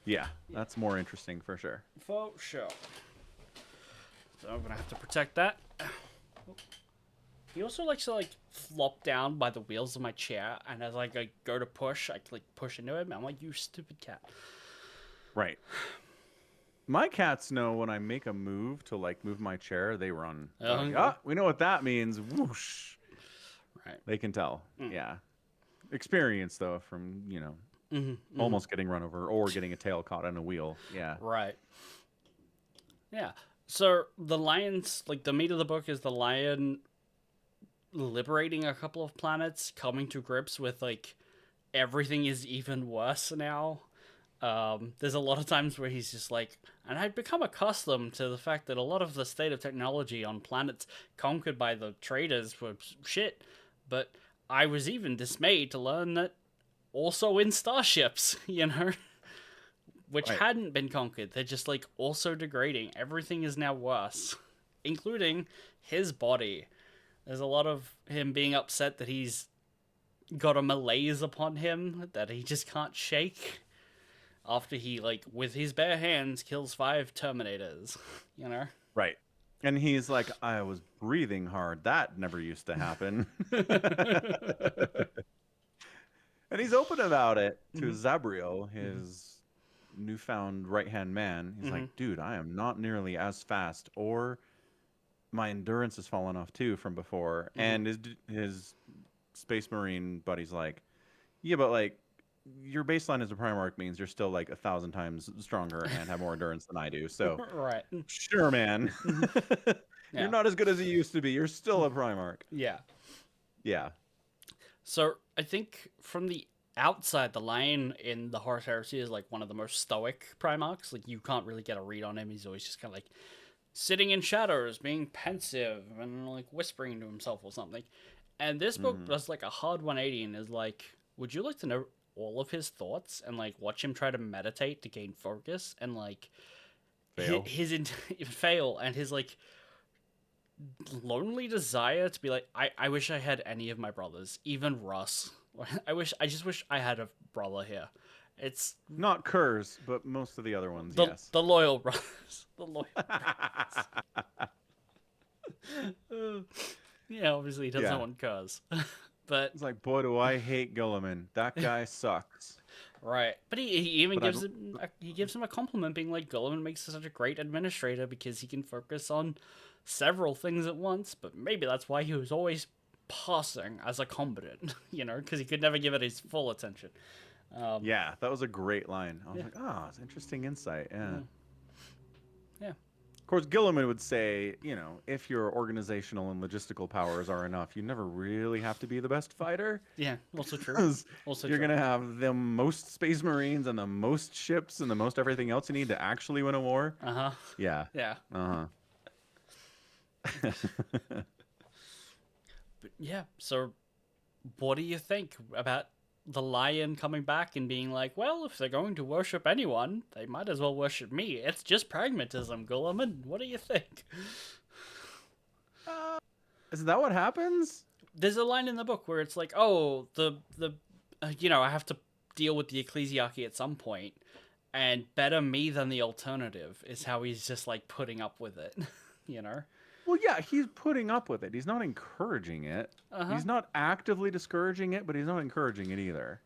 Yeah, that's more interesting for sure. For sure. So I'm gonna have to protect that. He also likes to like flop down by the wheels of my chair, and as I like, go to push, I like push into him. I'm like, you stupid cat. Right. My cats know when I make a move to like move my chair, they run. They're like, Okay. ah, we know what that means. Whoosh. Right. They can tell. Yeah. Experience though from, almost getting run over or getting a tail caught on a wheel. Yeah. Right. Yeah. So the lions, like the meat of the book, is the lion liberating a couple of planets, coming to grips with like everything is even worse now. There's a lot of times where he's just like, and I'd become accustomed to the fact that a lot of the state of technology on planets conquered by the traders were shit, but I was even dismayed to learn that also in starships, which Right. hadn't been conquered, they're just like also degrading. Everything is now worse, including his body. There's a lot of him being upset that he's got a malaise upon him that he just can't shake after he, like, with his bare hands, kills 5 Terminators, you know? Right. And he's like, I was breathing hard. That never used to happen. And he's open about it to Zabriel, his newfound right hand man. He's like, dude, I am not nearly as fast, or my endurance has fallen off too from before. And his Space Marine buddy's like, yeah, but like your baseline as a Primarch means you're still like 1,000 times stronger and have more endurance than I do. So Right. sure, man. You're Yeah. not as good as you used to be. You're still a Primarch. Yeah. Yeah. So I think from the outside, the lion in the Horus Heresy is like one of the most stoic Primarchs. Like you can't really get a read on him. He's always just kind of like sitting in shadows, being pensive and like whispering to himself or something. And this book does like a hard 180 and is like, would you like to know all of his thoughts and like watch him try to meditate to gain focus and like Fail. fail and his like lonely desire to be like, I wish I had any of my brothers, even Russ. I just wish I had a brother here. It's Not Kurz, but most of the other ones, the yes. the loyal brothers. The loyal brothers. Yeah, obviously he doesn't Yeah. want cuz. But It's like, boy, do I hate Gilliman. That guy sucks. right. But he even But I gives him a compliment being like Gulliman makes such a great administrator because he can focus on several things at once, but maybe that's why he was always passing as a combatant, because he could never give it his full attention. Yeah, that was a great line. I was like, oh, it's interesting insight. Yeah. Yeah. Of course, Gilliman would say, if your organizational and logistical powers are enough, you never really have to be the best fighter. Yeah, also true. Because Also you're true. going to have the most space marines and the most ships and the most everything else you need to actually win a war. Uh-huh. Yeah. Yeah. Uh-huh. But yeah, so what do you think about the lion coming back and being like, well, if they're going to worship anyone, they might as well worship me. It's just pragmatism, Gulliman. What do you think? uh, is that what happens? There's a line in the book where it's like, oh, I have to deal with the ecclesiarchy at some point, and better me than the alternative is how he's just like putting up with it, you know? Well, yeah, he's putting up with it. He's not encouraging it. Uh huh. He's not actively discouraging it, but he's not encouraging it either.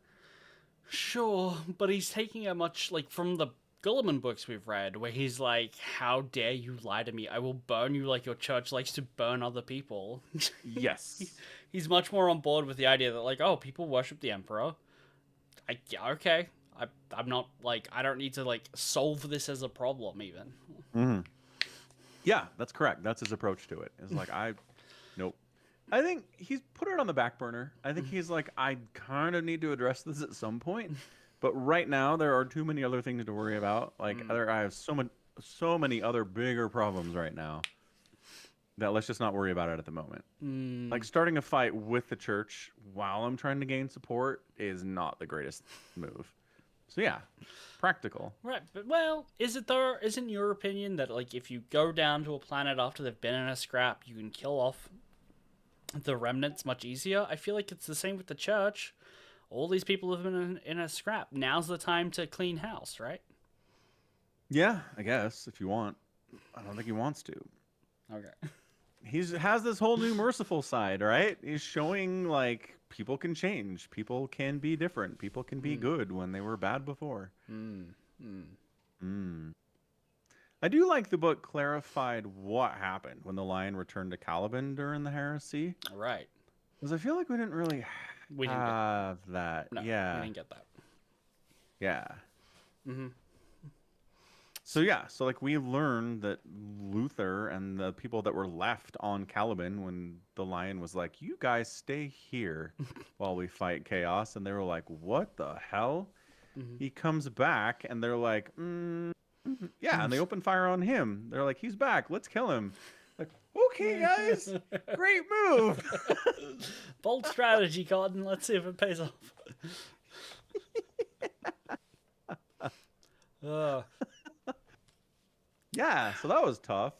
Sure, but he's taking a much like from the Gulliman books we've read, where he's like, "How dare you lie to me? I will burn you like your church likes to burn other people." Yes. He's much more on board with the idea that like, oh, people worship the emperor. Yeah, okay. I'm not like I don't need to like solve this as a problem even. Hmm. Yeah, that's correct. That's his approach to it. It's like nope. I think he's put it on the back burner. I think he's like, I kind of need to address this at some point, but right now there are too many other things to worry about. Like, I have so many other bigger problems right now that let's just not worry about it at the moment. Like starting a fight with the church while I'm trying to gain support is not the greatest move. So yeah, practical. Right, but well, is it though? Isn't your opinion that like if you go down to a planet after they've been in a scrap, you can kill off the remnants much easier? I feel like it's the same with the church. All these people have been in a scrap. Now's the time to clean house, right? Yeah, I guess if you want. I don't think he wants to. Okay. Has this whole new merciful side, right? He's showing like people can change, people can be different, people can be good when they were bad before. I do like the book clarified what happened when the lion returned to Caliban during the heresy, All right. because I feel like we didn't really We didn't get have that. no. Yeah, We didn't get that. yeah. Mm-hmm. So like we learned that Luther and the people that were left on Caliban when the lion was like, "You guys stay here while we fight chaos," and they were like, "What the hell?" He comes back and they're like, "Yeah," and they open fire on him. They're like, "He's back. Let's kill him." Like, okay, guys, great move. Bold strategy, Cotton. Let's see if it pays off. uh, Yeah, so that was tough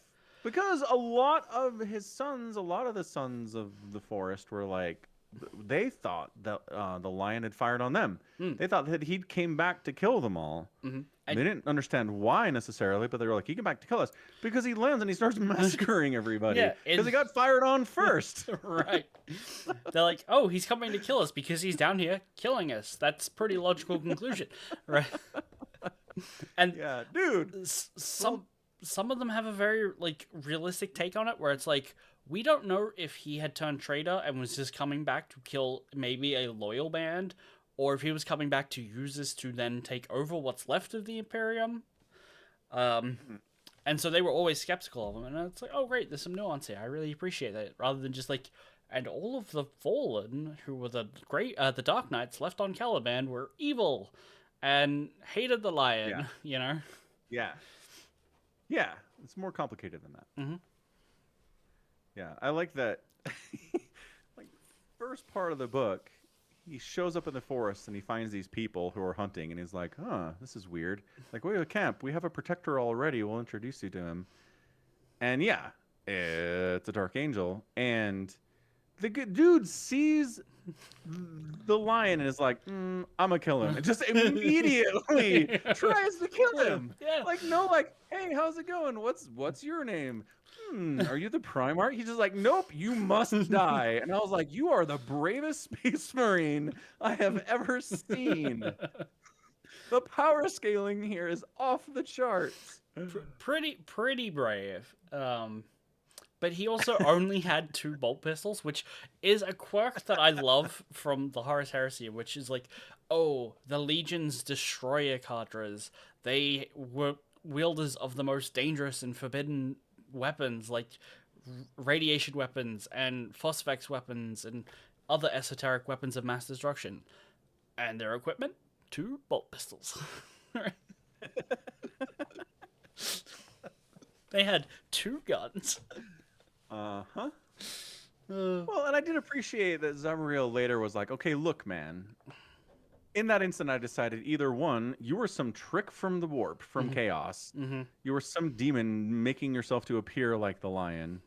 because a lot of the sons of the forest were like, they thought that the lion had fired on them. They thought that he came back to kill them all. They didn't understand why necessarily, but they were like, he came back to kill us because he lands and he starts massacring everybody Yeah, because he got fired on first. right. They're like, oh, he's coming to kill us because he's down here killing us. That's pretty logical conclusion, right? And Yeah, dude. some of them have a very like realistic take on it, where it's like we don't know if he had turned traitor and was just coming back to kill maybe a loyal band, or if he was coming back to use this to then take over what's left of the Imperium. And so they were always skeptical of him, and it's like, oh great, there's some nuance here. I really appreciate that, rather than just like, and all of the fallen who were the Dark Knights left on Caliban were evil and hated the lion. Yeah. You know. Yeah. Yeah, it's more complicated than that. Mm-hmm. Yeah, I like that. Like, first part of the book, he shows up in the forest and he finds these people who are hunting, and he's like, "Huh, this is weird. Like, we have a camp. We have a protector already. We'll introduce you to him." And yeah, it's a dark angel, and the good dude sees the lion and is like, I'm gonna kill him. And just immediately tries to kill him. Yeah. Like, no, like, hey, how's it going? What's your name? Are you the Primarch? He's just like, nope, you must die. And I was like, you are the bravest space marine I have ever seen. The power scaling here is off the charts. Pretty brave. But he also only had 2 bolt pistols, which is a quirk that I love from the Horus Heresy, which is like, oh, the Legion's destroyer cadres, they were wielders of the most dangerous and forbidden weapons, like radiation weapons and phosphex weapons and other esoteric weapons of mass destruction. And their equipment, 2 bolt pistols. They had 2 guns. Uh-huh. Well, and I did appreciate that Zamriel later was like, okay, look, man. In that instant, I decided either one, you were some trick from the warp, from chaos. You were some demon making yourself to appear like the lion.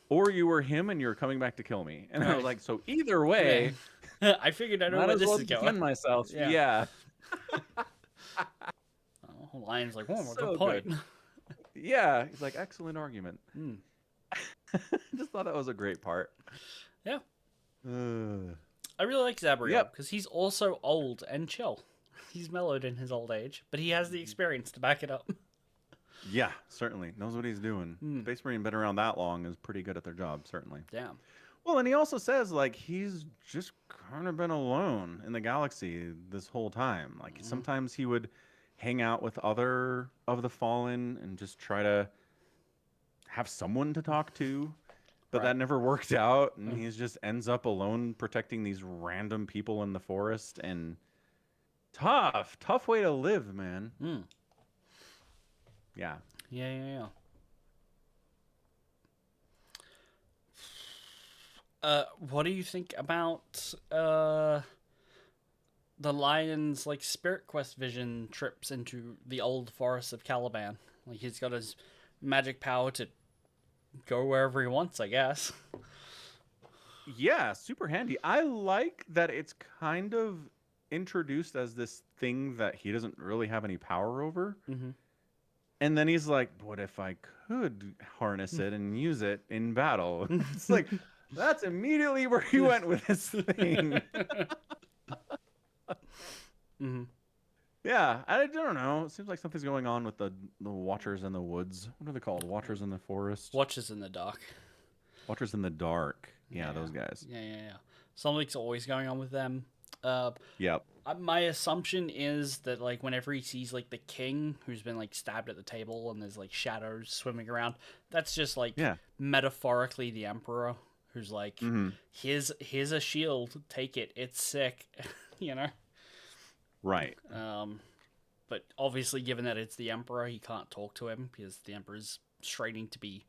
Or you were him and you're coming back to kill me. And I was like, so either way, I figured I know might where as this well is defend going. myself. Yeah. Yeah. Lion's like, what's So the point? good. Yeah. He's like, excellent argument. Just thought that was a great part. Yeah. Uh, I really like Zabriel Yep. because he's also old and chill. He's mellowed in his old age, but he has the experience to back it up. yeah, certainly. Knows what he's doing. Space Marine been around that long is pretty good at their job, certainly. Damn. Well, and he also says, like, he's just kind of been alone in the galaxy this whole time. Like, sometimes he would hang out with other of the Fallen and just try to have someone to talk to. But that never worked out, and he just ends up alone protecting these random people in the forest. And tough way to live, man. Yeah. Yeah. What do you think about the lion's like spirit quest vision trips into the old forest of Caliban? Like he's got his magic power to go wherever he wants, I guess. Yeah, super handy. I like that it's kind of introduced as this thing that he doesn't really have any power over. And then he's like, what if I could harness it and use it in battle? It's like, that's immediately where he went with this thing. Yeah, I don't know. It seems like something's going on with the Watchers in the woods. What are they called? Watchers in the forest? Watches in the dark. Watchers in the dark. Yeah, those guys. Yeah. Something's always going on with them. Yep. My assumption is that like whenever he sees like the king who's been like stabbed at the table and there's like shadows swimming around, that's just like metaphorically the emperor who's like, here's a shield, take it, it's sick, you know. Right. But obviously, given that it's the emperor, he can't talk to him because the emperor's straining to be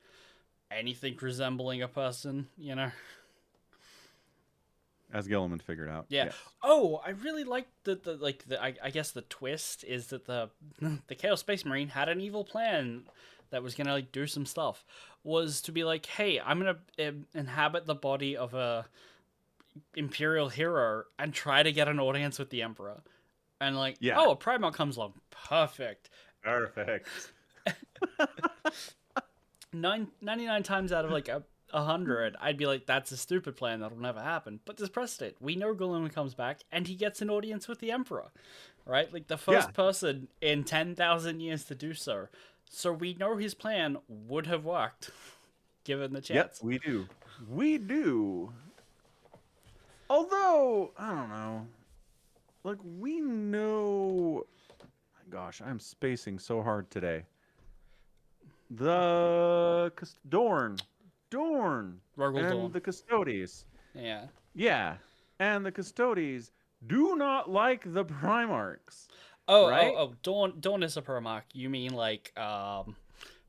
anything resembling a person, you know. As Gilliman figured out. Yeah. Yes. Oh, I really like I guess the twist is that the Chaos Space Marine had an evil plan that was gonna like do some stuff. Was to be like, hey, I'm gonna inhabit the body of a imperial hero and try to get an audience with the emperor. And like, a Primarch comes along. Perfect. 99 times out of like 100, I'd be like, that's a stupid plan. That'll never happen. But there's precedent. We know Gulliman comes back and he gets an audience with the Emperor. Right? Like the first person in 10,000 years to do so. So we know his plan would have worked given the chance. Yep, we do. We do. Although, I don't know. Like, we know... Gosh, I'm spacing so hard today. The... Dorn. And Dorn. the Custodes. Yeah. Yeah. And the Custodes do not like the Primarchs. Oh, Dorn is a Primarch. You mean like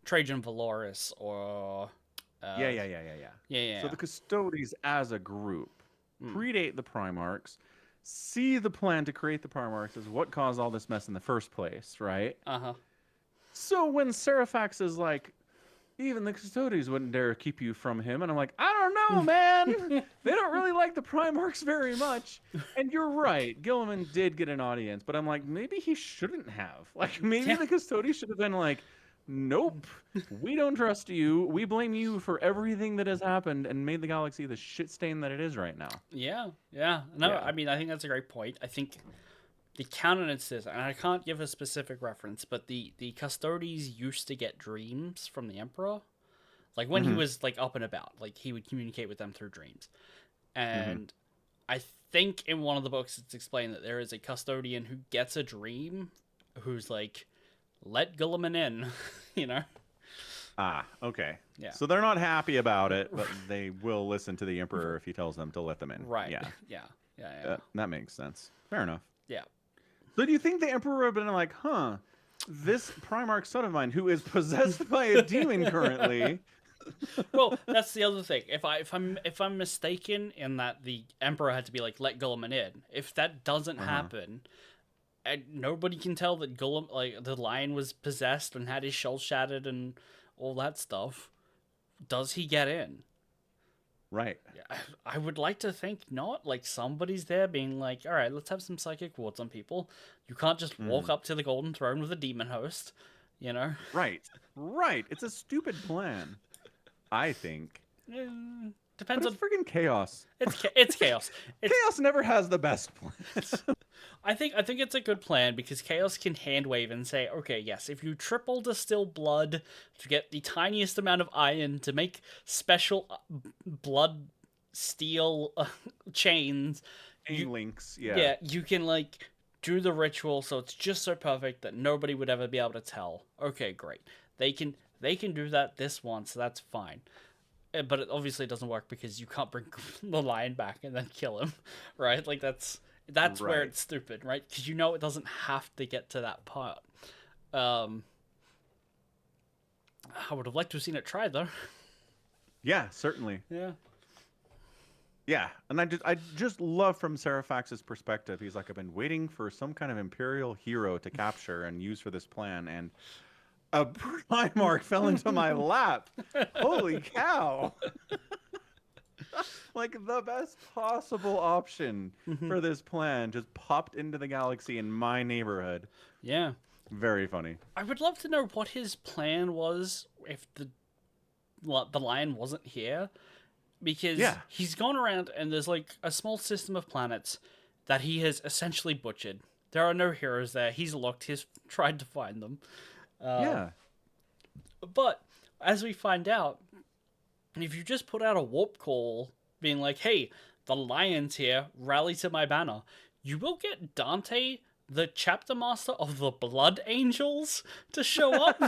Trajan Valoris or... Yeah. So the Custodes as a group predate the Primarchs, see the plan to create the Primarchs is what caused all this mess in the first place, right? So when Seraphax is like, even the Custodes wouldn't dare keep you from him, and I'm like, I don't know, man. They don't really like the Primarchs very much. And you're right, Gilliman did get an audience, but I'm like, maybe he shouldn't have. Like, maybe the Custodes should have been like, nope, we don't trust you. We blame you for everything that has happened and made the galaxy the shit stain that it is right now. Yeah. No, I mean, I think that's a great point. I think the canon insists, and I can't give a specific reference, but the Custodes used to get dreams from the Emperor. Like, when he was, like, up and about. Like, he would communicate with them through dreams. And I think in one of the books it's explained that there is a custodian who gets a dream who's, like, let Gilliman in, you know? Ah, okay. Yeah. So they're not happy about it, but they will listen to the Emperor if he tells them to let them in. Right. Yeah, Yeah. Yeah. Yeah. that makes sense. Fair enough. Yeah. So do you think the Emperor would have been like, huh, this Primarch son of mine who is possessed by a demon currently? Well, that's the other thing. If I'm mistaken in that the Emperor had to be like let Gulliman in, if that doesn't Uh-huh. happen, and nobody can tell that Gullum like the lion was possessed and had his shell shattered and all that stuff, does he get in? Right. Yeah, I would like to think not. Like somebody's there being like, all right, let's have some psychic wards on people. You can't just walk Mhm. up to the Golden Throne with a demon host, you know. Right. Right. It's a stupid plan, I think. But Depends it's on freaking chaos. it's chaos. It's Chaos never has the best plans. I think it's a good plan because Chaos can hand wave and say, okay, yes, if you triple distill blood to get the tiniest amount of iron to make special blood steel chains, you Chain links, yeah. yeah, you can like do the ritual so it's just so perfect that nobody would ever be able to tell. Okay, great. They can do that this once, so that's fine. But it obviously doesn't work because you can't bring the lion back and then kill him, right? Like that's where Right. it's stupid, right? Because you know it doesn't have to get to that part. Um, I would have liked to have seen it try though. Yeah, certainly. Yeah. Yeah, and I just love from Serafax's perspective. He's like, I've been waiting for some kind of imperial hero to capture and use for this plan, and a Primarch fell into my lap. Holy cow! Like the best possible option for this plan just popped into the galaxy in my neighborhood. Yeah. Very funny. I would love to know what his plan was if the lion wasn't here, because Yeah. he's gone around and there's like a small system of planets that he has essentially butchered. There are no heroes there. He's looked. He's tried to find them. Yeah. But as we find out, if you just put out a warp call being like, hey, the lion's here, rally to my banner, you will get Dante, the chapter master of the Blood Angels, to show up.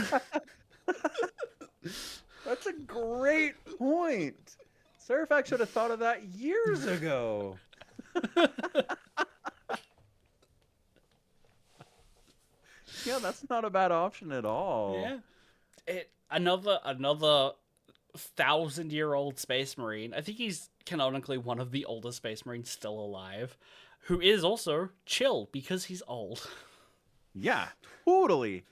That's a great point. Serafax should have thought of that years ago. Yeah, that's not a bad option at all. Yeah. Another 1,000-year-old space marine. I think he's canonically one of the oldest space marines still alive, who is also chill because he's old. Yeah, totally.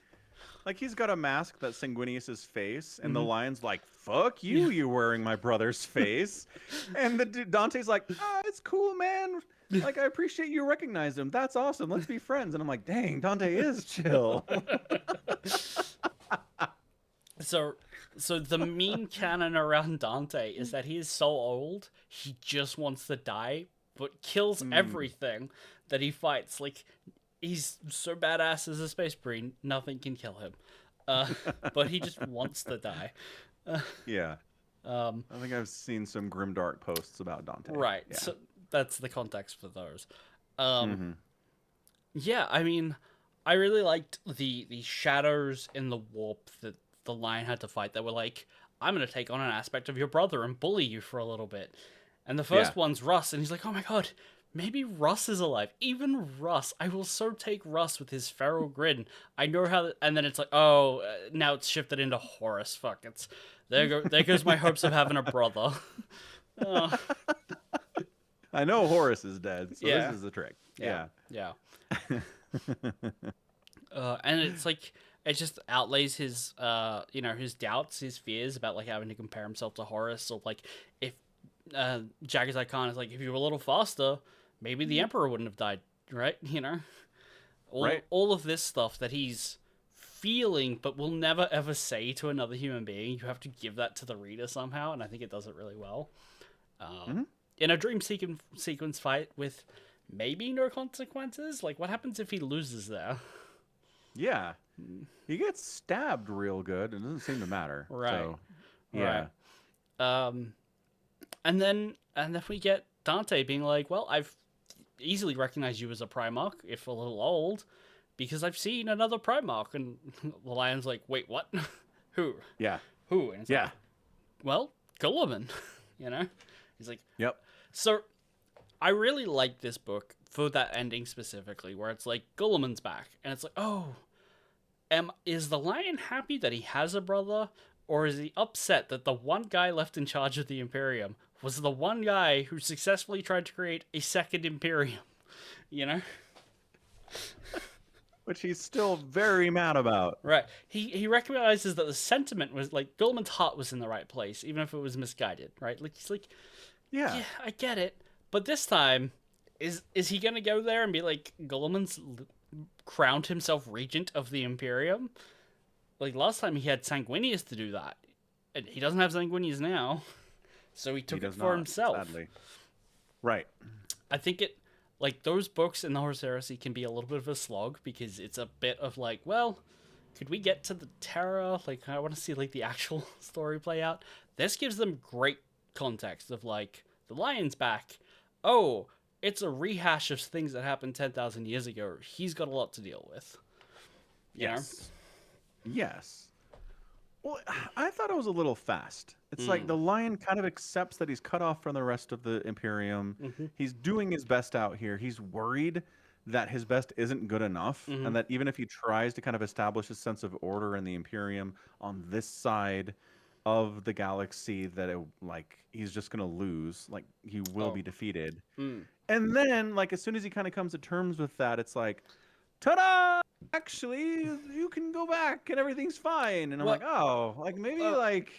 Like he's got a mask that's Sanguinius's face, and the lion's like, "Fuck you, you wearing my brother's face," and Dante's like, "Ah, it's cool, man. Like I appreciate you recognize him. That's awesome. Let's be friends." And I'm like, "Dang, Dante is chill." So, so the meme canon around Dante is that he is so old he just wants to die, but kills everything that he fights. Like he's so badass as a space marine, nothing can kill him. But he just wants to die. Yeah, Um, I think I've seen some grimdark posts about Dante. right. Yeah. So that's the context for those. Um, Mm-hmm. yeah, I mean, I really liked the shadows in the warp that the lion had to fight. That were like, I'm gonna take on an aspect of your brother and bully you for a little bit. And the Yeah. first one's Russ, and he's like, oh my god, maybe Russ is alive. Even Russ, I will so take Russ with his feral grin. I know how. And then it's like, oh, now it's shifted into Horus. Fuck, it's there goes my hopes of having a brother. Oh, I know Horus is dead, so yeah, this is the trick. yeah, Yeah. yeah. And it's like it just outlays his his doubts, his fears about like having to compare himself to Horus. So like if Jaggers Icon is like, if you were a little faster, maybe the Emperor wouldn't have died, right? Right. All of this stuff that he's feeling but will never ever say to another human being. You have to give that to the reader somehow, and I think it does it really well. In a dream sequence fight with maybe no consequences, like what happens if he loses there? Yeah. He gets stabbed real good. It doesn't seem to matter. Right. So, yeah. Right. And then we get Dante being like, "Well, I've easily recognized you as a Primarch, if a little old. because I've seen another Primarch. And the Lion's like, wait, what? Who? Yeah. Who? And it's like, Yeah. well, Gulliman, you know? He's like, Yep. so I really like this book for that ending specifically, where it's like, Gulliman's back. And it's like, oh, is the Lion happy that he has a brother? Or is he upset that the one guy left in charge of the Imperium was the one guy who successfully tried to create a second Imperium? You know? Which he's still very mad about. Right. He recognizes that the sentiment was like Gulliman's heart was in the right place, even if it was misguided, right? Like he's like, Yeah. yeah, I get it. But this time, is he gonna go there and be like, Gulliman's crowned himself regent of the Imperium? Like last time he had Sanguinius to do that. And he doesn't have Sanguinius now. So he took it for himself. Sadly. Right. I think it, like, those books in the Horus Heresy can be a little bit of a slog because it's a bit of like, well, could we get to the Terra? Like, I want to see like the actual story play out. This gives them great context of like, the Lion's back. Oh, it's a rehash of things that happened 10,000 years ago. He's got a lot to deal with. You know? Yes. Well, I thought it was a little fast. It's like the Lion kind of accepts that he's cut off from the rest of the Imperium. He's doing his best out here. He's worried that his best isn't good enough, and that even if he tries to kind of establish a sense of order in the Imperium on this side of the galaxy, that he's just gonna lose. Like he will be defeated. And then, like as soon as he kind of comes to terms with that, it's like, ta-da! Actually, you can go back and everything's fine. And I'm like, oh, like maybe like.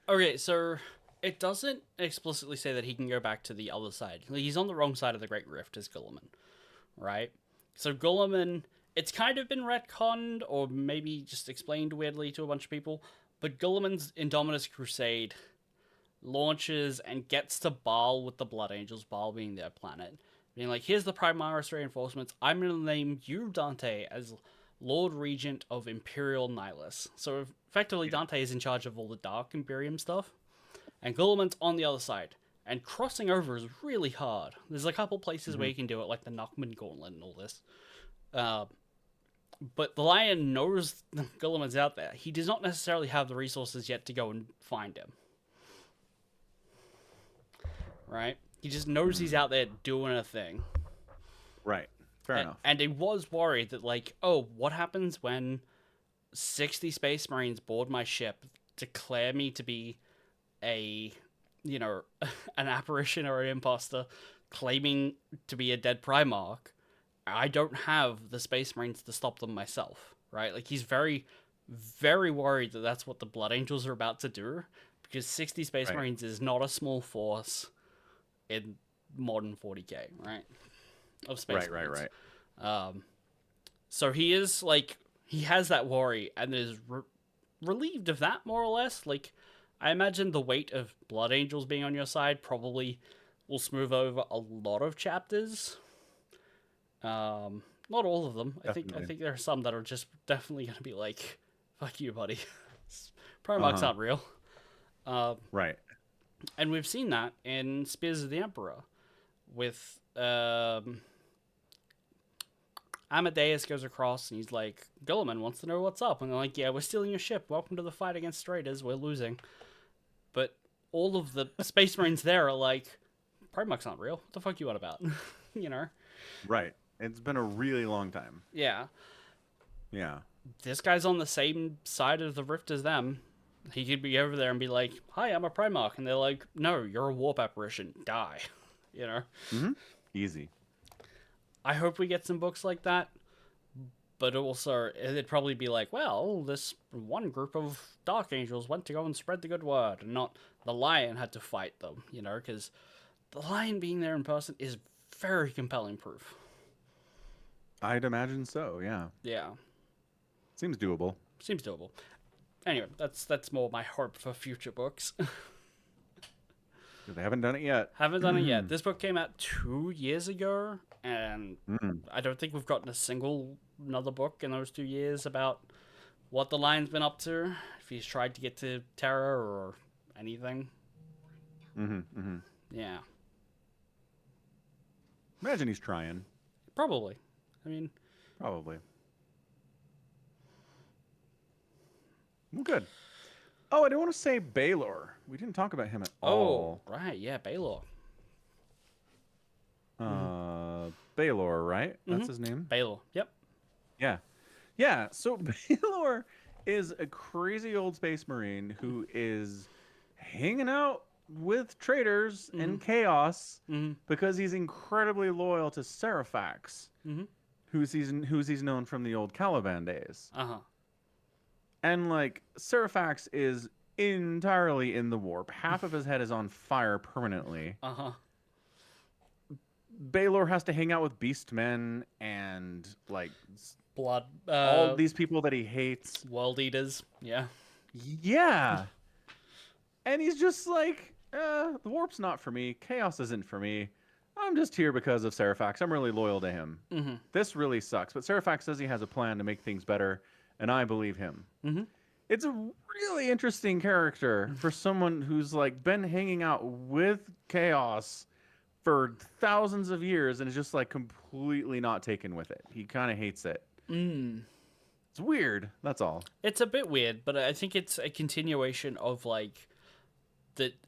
Okay, so it doesn't explicitly say that he can go back to the other side. Like, he's on the wrong side of the Great Rift as Gulliman, right? So Gulliman, it's kind of been retconned or maybe just explained weirdly to a bunch of people, but Gulliman's Indominus Crusade launches and gets to Baal with the Blood Angels, Baal being their planet. Being like, here's the Primaris reinforcements. I'm going to name you, Dante, as Lord Regent of Imperial Nihilus. So effectively, Dante is in charge of all the Dark Imperium stuff, and Gulliman's on the other side. And crossing over is really hard. There's a couple places where you can do it, like the Nachman Gauntlet and all this. But the Lion knows Gulliman's out there. He does not necessarily have the resources yet to go and find him. Right? He just knows he's out there doing a thing. Right. Fair enough. And he was worried that, like, oh, what happens when 60 Space Marines board my ship, declare me to be a, you know, an apparition or an imposter, claiming to be a dead Primarch? I don't have the Space Marines to stop them myself, right? Like, he's very, very worried that that's what the Blood Angels are about to do, because 60 Space Marines is not a small force in modern 40k, right? Of Space Marines. Right. So he is, like, he has that worry, and is relieved of that, more or less. Like, I imagine the weight of Blood Angels being on your side probably will smooth over a lot of chapters. Not all of them. Definitely. I think there are some that are just definitely going to be like, fuck you, buddy. Primarch's not real. Right. And we've seen that in Spears of the Emperor with Amadeus goes across and he's like, Gulliman wants to know what's up. And they're like, yeah, we're stealing your ship. Welcome to the fight against traitors. We're losing. But all of the Space Marines there are like, Primarch's not real. What the fuck you on about? You know? Right. It's been a really long time. Yeah. Yeah. This guy's on the same side of the rift as them. He could be over there and be like, hi, I'm a Primarch. And they're like, no, you're a warp apparition. Die. You know? Mm-hmm. Easy. I hope we get some books like that. But also, it'd probably be like, well, this one group of Dark Angels went to go and spread the good word. And not the Lion had to fight them, you know? Because the Lion being there in person is very compelling proof. I'd imagine so, yeah. Yeah. Seems doable. Seems doable. Anyway, that's more my hope for future books. They haven't done it yet. Haven't done it yet. This book came out 2 years ago, and I don't think we've gotten another book in those 2 years about what the Lion's been up to, if he's tried to get to Terra or anything. Yeah. Imagine he's trying. Probably. I mean... Probably. Good. Oh, I do want to say Baylor. We didn't talk about him at Oh, all. right, yeah, Baylor. Mm-hmm. Uh, Baylor, right? Mm-hmm. That's his name. Baylor. Yep. Yeah. Yeah. So Baylor is a crazy old space marine who is hanging out with traitors Mm-hmm. and chaos Mm-hmm. because he's incredibly loyal to Seraphax, Mm-hmm. who's he's known from the old Caliban days. Uh-huh. And like Seraphax is entirely in the warp. Half of his head is on fire permanently. Uh-huh. Baylor has to hang out with beastmen and like Blood all these people that he hates. world eaters. Yeah. Yeah. And he's just like, the warp's not for me. Chaos isn't for me. I'm just here because of Seraphax. I'm really loyal to him. Mm-hmm. This really sucks. But Seraphax says he has a plan to make things better, and I believe him. Mm-hmm. It's a really interesting character for someone who's like been hanging out with Chaos for thousands of years and is just like completely not taken with it. He kind of hates it. Mm. It's weird. That's all. It's a bit weird, but I think it's a continuation of like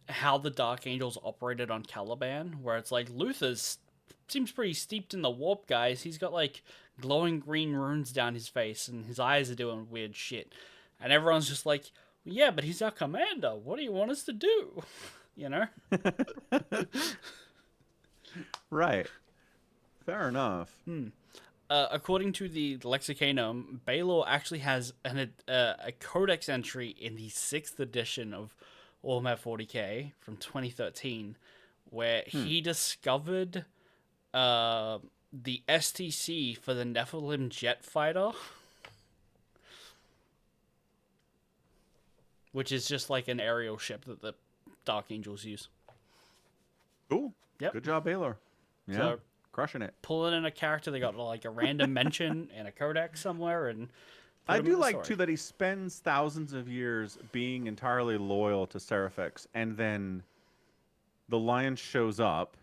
how the Dark Angels operated on Caliban, where it's like Luther's seems pretty steeped in the warp, guys. He's got like glowing green runes down his face, and his eyes are doing weird shit, and everyone's just like, "Yeah, but he's our commander. What do you want us to do?" You know? Right. Fair enough. According to the Lexicanum, Baylor actually has a codex entry in the 6th edition of Warhammer 40k from 2013, where he discovered the STC for the Nephilim jet fighter, which is just like an aerial ship that the Dark Angels use. Cool. Yep. Good job, Baylor. Yeah. So Crushing it. pulling in a character that got like a random mention in a codex somewhere, and put I him in do the like story. too that he spends thousands of years being entirely loyal to Seraphax, and then the lion shows up,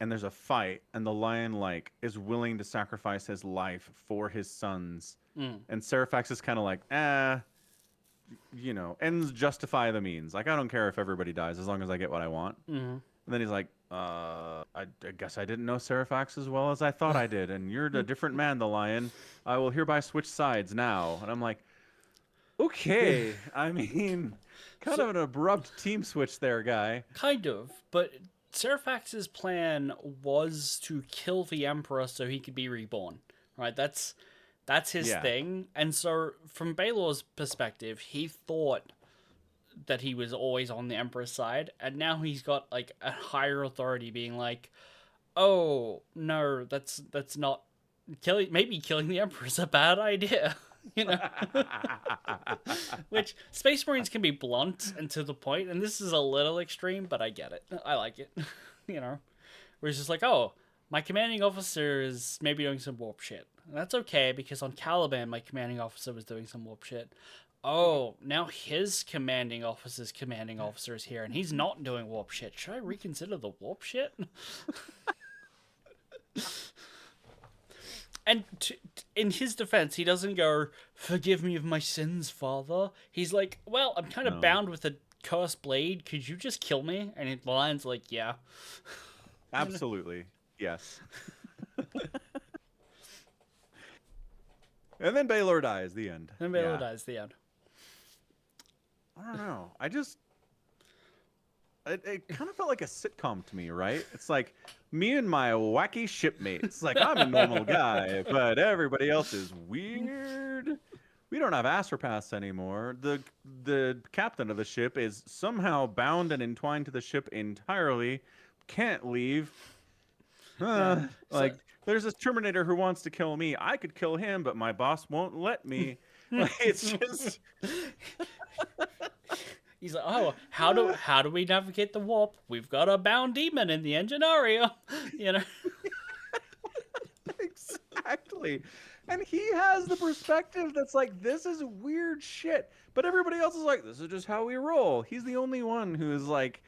and there's a fight, and the lion like is willing to sacrifice his life for his sons, and Seraphax is kind of like, ends justify the means. Like I don't care if everybody dies as long as I get what I want. And then he's like, I guess I didn't know Seraphax as well as I thought I did, and you're a different man, the lion. I will hereby switch sides now. And I'm like, okay. I mean, kind of an abrupt team switch there, guy. Kind of, but Seraphax's plan was to kill the Emperor so he could be reborn. Right? That's his thing. And so, from Baylor's perspective, he thought that he was always on the Emperor's side, and now he's got like a higher authority being like, "Oh no, that's not killing. Maybe killing the Emperor is a bad idea." You know, which Space Marines can be blunt and to the point, and this is a little extreme, but I get it. I like it. You know, where it's just like, "Oh, my commanding officer is maybe doing some warp shit." And that's okay because on Caliban, my commanding officer was doing some warp shit. Oh, now his commanding officer is here, and he's not doing warp shit. Should I reconsider the warp shit? And in his defense, he doesn't go, "Forgive me of my sins, father." He's like, "Well, I'm kind of bound with a cursed blade. Could you just kill me?" And the lion's like, "Yeah." Absolutely. Yes. And then Baylor dies. The end. And Baylor dies. The end. I don't know. It kind of felt like a sitcom to me, right? It's like me and my wacky shipmates. Like I'm a normal guy, but everybody else is weird. We don't have Astropaths anymore. The captain of the ship is somehow bound and entwined to the ship entirely. Can't leave. Like there's this Terminator who wants to kill me. I could kill him, but my boss won't let me. Like, it's just. He's like, "Oh, how do we navigate the warp? We've got a bound demon in the engine area," you know. Exactly. And he has the perspective that's like, this is weird shit. But everybody else is like, this is just how we roll. He's the only one who is like,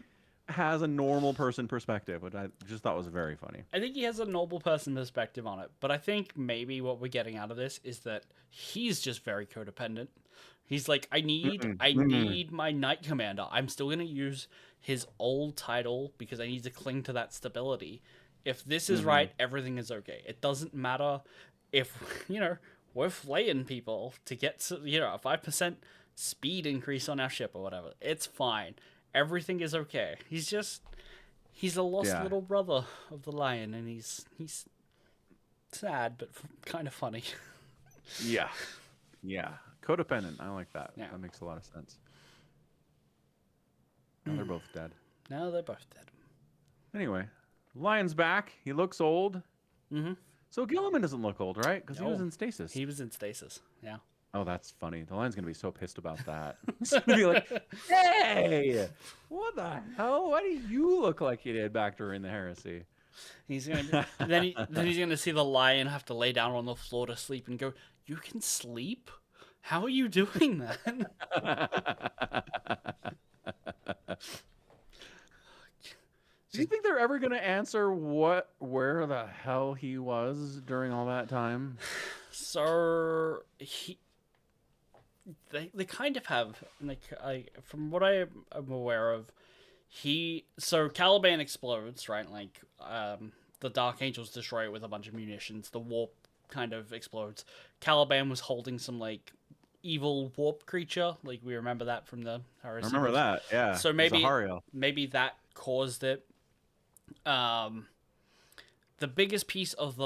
has a normal person perspective, which I just thought was very funny. I think he has a noble person perspective on it, but I think maybe what we're getting out of this is that he's just very codependent. He's like, I Mm. need my knight commander. I'm still gonna use his old title because I need to cling to that stability. If this is Mm-hmm. right, everything is okay. It doesn't matter if we're flaying people to get a 5% speed increase on our ship or whatever. It's fine. Everything is okay. He's a lost Yeah. little brother of the lion, and he's sad but kind of funny. Yeah. Yeah. Codependent. I like that. Yeah. That makes a lot of sense. Now they're both dead. Now they're both dead. Anyway, Lion's back. He looks old. Mm-hmm. So Gilliman doesn't look old, right? Because he was No, in stasis. he was in stasis. Yeah. Oh, that's funny. The Lion's gonna be so pissed about that. He's gonna be like, "Hey, what the hell? Why do you look like you did back during the heresy?" He's gonna then he's gonna see the lion have to lay down on the floor to sleep and go, "You can sleep? How are you doing that?" Do you think they're ever gonna answer where the hell he was during all that time? So they kind of have, like, from what I am aware of, Caliban explodes, right? Like, the Dark Angels destroy it with a bunch of munitions. The warp kind of explodes. Caliban was holding some like evil warp creature, like we remember that from the I Heresy remember books. that. Yeah, So maybe Zahariel. that caused it. Um, the biggest piece of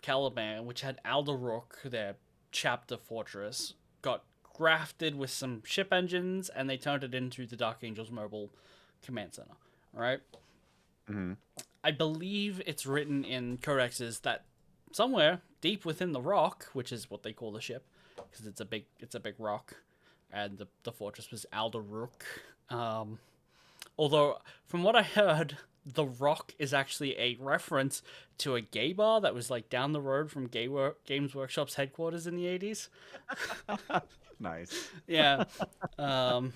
Caliban, which had Alderrook, their chapter fortress, got grafted with some ship engines, and they turned it into the Dark Angels Mobile Command Center. Right? Hmm. I believe it's written in codexes that somewhere deep within the rock, which is what they call the ship, because it's a big rock, and the fortress was Alderrook. Although from what I heard, the rock is actually a reference to a gay bar that was like down the road from Games Workshop's headquarters in the 80s. Nice. Yeah. Um,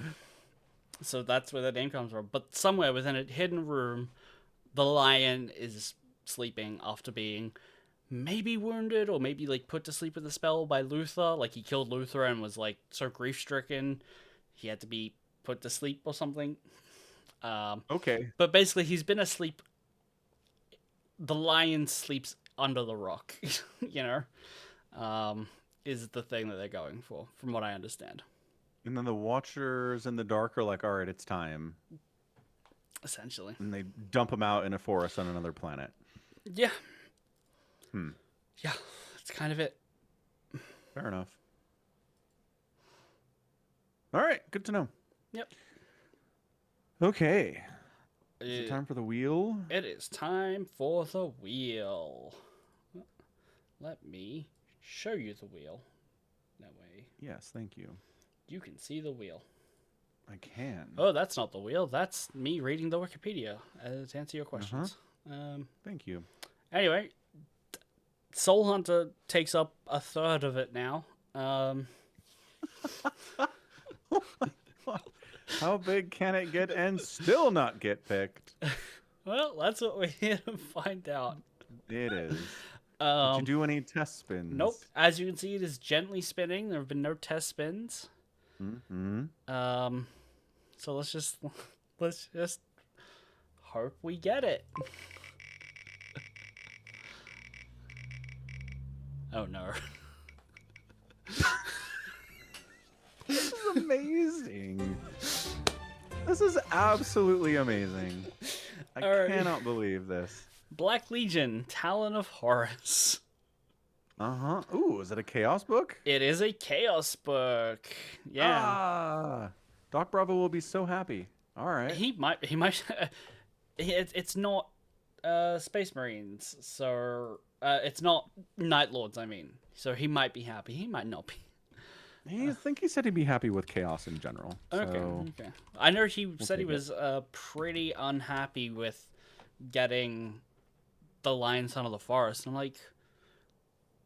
so that's where the name comes from. But somewhere within a hidden room, the lion is sleeping after being maybe wounded or maybe like put to sleep with a spell by Luther. Like he killed Luther and was like so grief stricken he had to be put to sleep or something. Okay. But basically, he's been asleep. The lion sleeps under the rock, you know, is the thing that they're going for, from what I understand. And then the Watchers in the dark are like, "All right, it's time," Essentially. and they dump him out in a forest on another planet. Yeah. Hmm. Yeah. That's kind of it. Fair enough. All right. Good to know. Yep. Okay. Is it time for the wheel? It is time for the wheel. Let me show you the wheel. That way Yes, thank you. you can see the wheel. I can. Oh, that's not the wheel. That's me reading the Wikipedia to answer your questions. Thank you. Anyway, Soul Hunter takes up a third of it now. How big can it get and still not get picked? Well, that's what we're here to find out. It is. Did you do any test spins? Nope. As you can see, it is gently spinning. There have been no test spins. Mm-hmm. So let's just hope we get it. Oh no. This is amazing. This is absolutely amazing. I cannot believe this. Black Legion, Talon of Horus. Uh-huh. Ooh, is it a chaos book? It is a chaos book. Yeah. Ah, Doc Bravo will be so happy. All right. He might it's not Space Marines, so it's not Night Lords, I mean. So he might be happy. He might not be. I think he said he'd be happy with chaos in general. Okay. So Okay. I know he said he take it. was pretty unhappy with getting the Lion Son of the Forest. I'm like,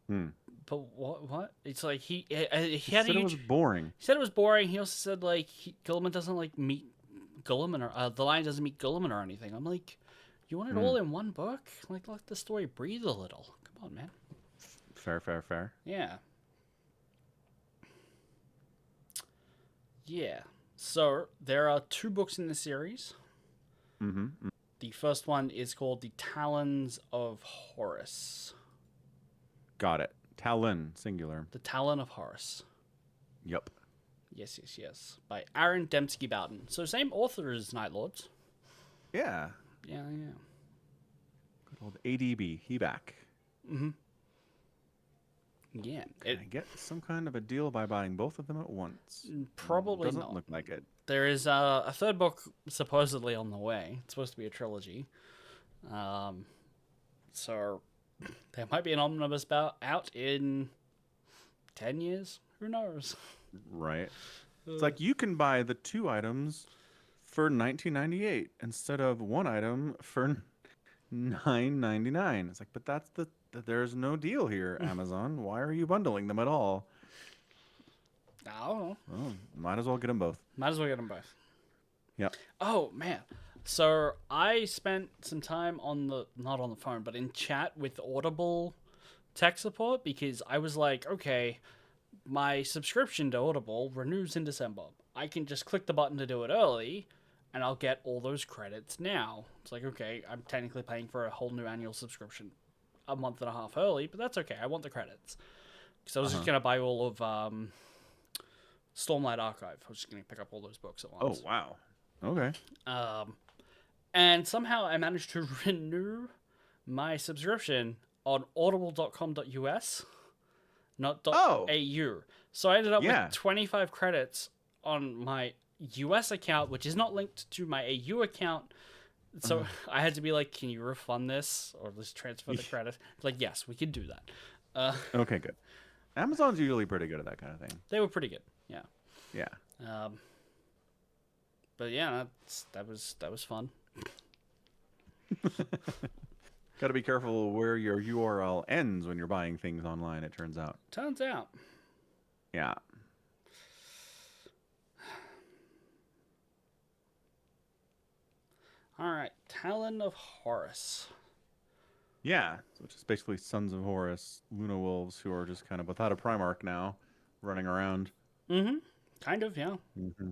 but what? It's like he had said it was boring. He said it was boring. He also said like Gilliman doesn't like meet Gulliman or the Lion doesn't meet Gulliman or anything. I'm like, you want it all in one book? Like, let the story breathe a little. Come on, man. Fair, fair, fair. Yeah. Yeah. So there are 2 books in the series. Mm-hmm. The first one is called The Talons of Horus. Got it. Talon, singular. The Talon of Horus. Yep. Yes, yes, yes. By Aaron Dembski Bowden. So same author as Night Lords. Yeah. Yeah, yeah. Good old ADB. He back. Mm-hmm. Yeah. Can I get some kind of a deal by buying both of them at once? Probably Doesn't not. look like it. There is a third book supposedly on the way. It's supposed to be a trilogy. So there might be an omnibus out in 10 years. Who knows? Right. It's like you can buy the 2 items for $19.98 instead of 1 item for $9.99. It's like, but there's no deal here, Amazon. Why are you bundling them at all? I don't know. Well, might as well get them both. Might as well get them both. Yep. Oh, man. So I spent some time not on the phone, but in chat with Audible tech support because I was like, okay, my subscription to Audible renews in December. I can just click the button to do it early, and I'll get all those credits now. It's like, okay, I'm technically paying for a whole new annual subscription a month and a half early, but that's okay. I want the credits. Because I was just going to buy all of Stormlight Archive. I was just going to pick up all those books at once. Oh, wow. Okay. And somehow I managed to renew my subscription on audible.com.us, not .au. So I ended up with 25 credits on my US account, which is not linked to my AU account. So I had to be like, can you refund this or just transfer the credit? Like, yes, we can do that. Okay, good. Amazon's usually pretty good at that kind of thing. They were pretty good. Yeah. Yeah. But yeah, that was fun. Got to be careful where your URL ends when you're buying things online, it turns out. Turns out. Yeah. All right, Talon of Horus. Yeah, which is basically Sons of Horus, Luna Wolves, who are just kind of without a Primarch now, running around. Mm-hmm. Kind of, yeah. Mm-hmm.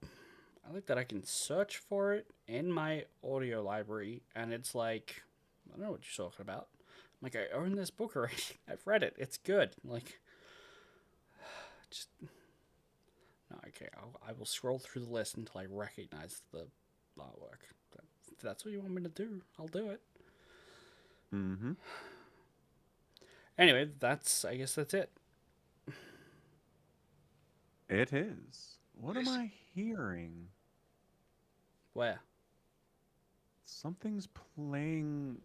I like that I can search for it in my audio library, and it's like, I don't know what you're talking about. I'm like, I own this book already. I've read it. It's good. Like, just... No, okay, I will scroll through the list until I recognize the artwork. If that's what you want me to do, I'll do it. Mm-hmm. Anyway, I guess that's it. It is. What am I hearing? Where? Something's playing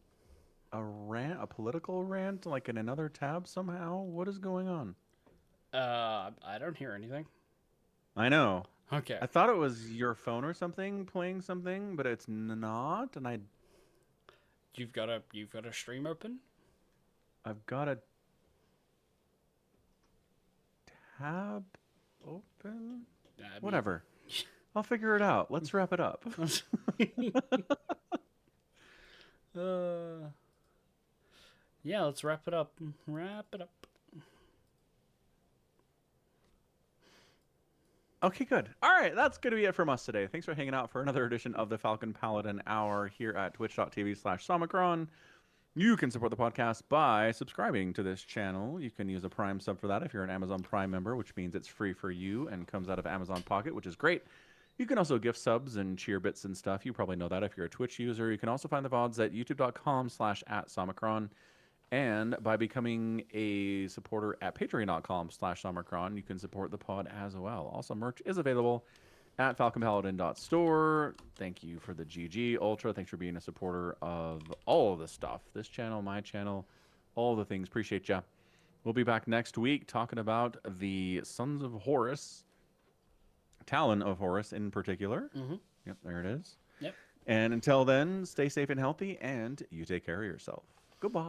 a political rant, like in another tab somehow. What is going on? I don't hear anything. I know. Okay. I thought it was your phone or something playing something, but it's not. And You've got a stream open? I've got a tab open. Whatever. I'll figure it out. Let's wrap it up. Yeah, let's wrap it up. Wrap it up. Okay, good. All right, that's going to be it from us today. Thanks for hanging out for another edition of the Falcon Paladin Hour here at twitch.tv/Somicron. You can support the podcast by subscribing to this channel. You can use a Prime sub for that if you're an Amazon Prime member, which means it's free for you and comes out of Amazon Pocket, which is great. You can also gift subs and cheer bits and stuff. You probably know that if you're a Twitch user. You can also find the VODs at youtube.com/@Somicron. And by becoming a supporter at patreon.com/Somicron, you can support the pod as well. Also, merch is available at falconpaladin.store. Thank you for the GG Ultra. Thanks for being a supporter of all of the stuff. This channel, my channel, all the things. Appreciate ya. We'll be back next week talking about the Sons of Horus, Talon of Horus in particular. Mm-hmm. Yep, there it is. Yep. And until then, stay safe and healthy, and you take care of yourself. Goodbye.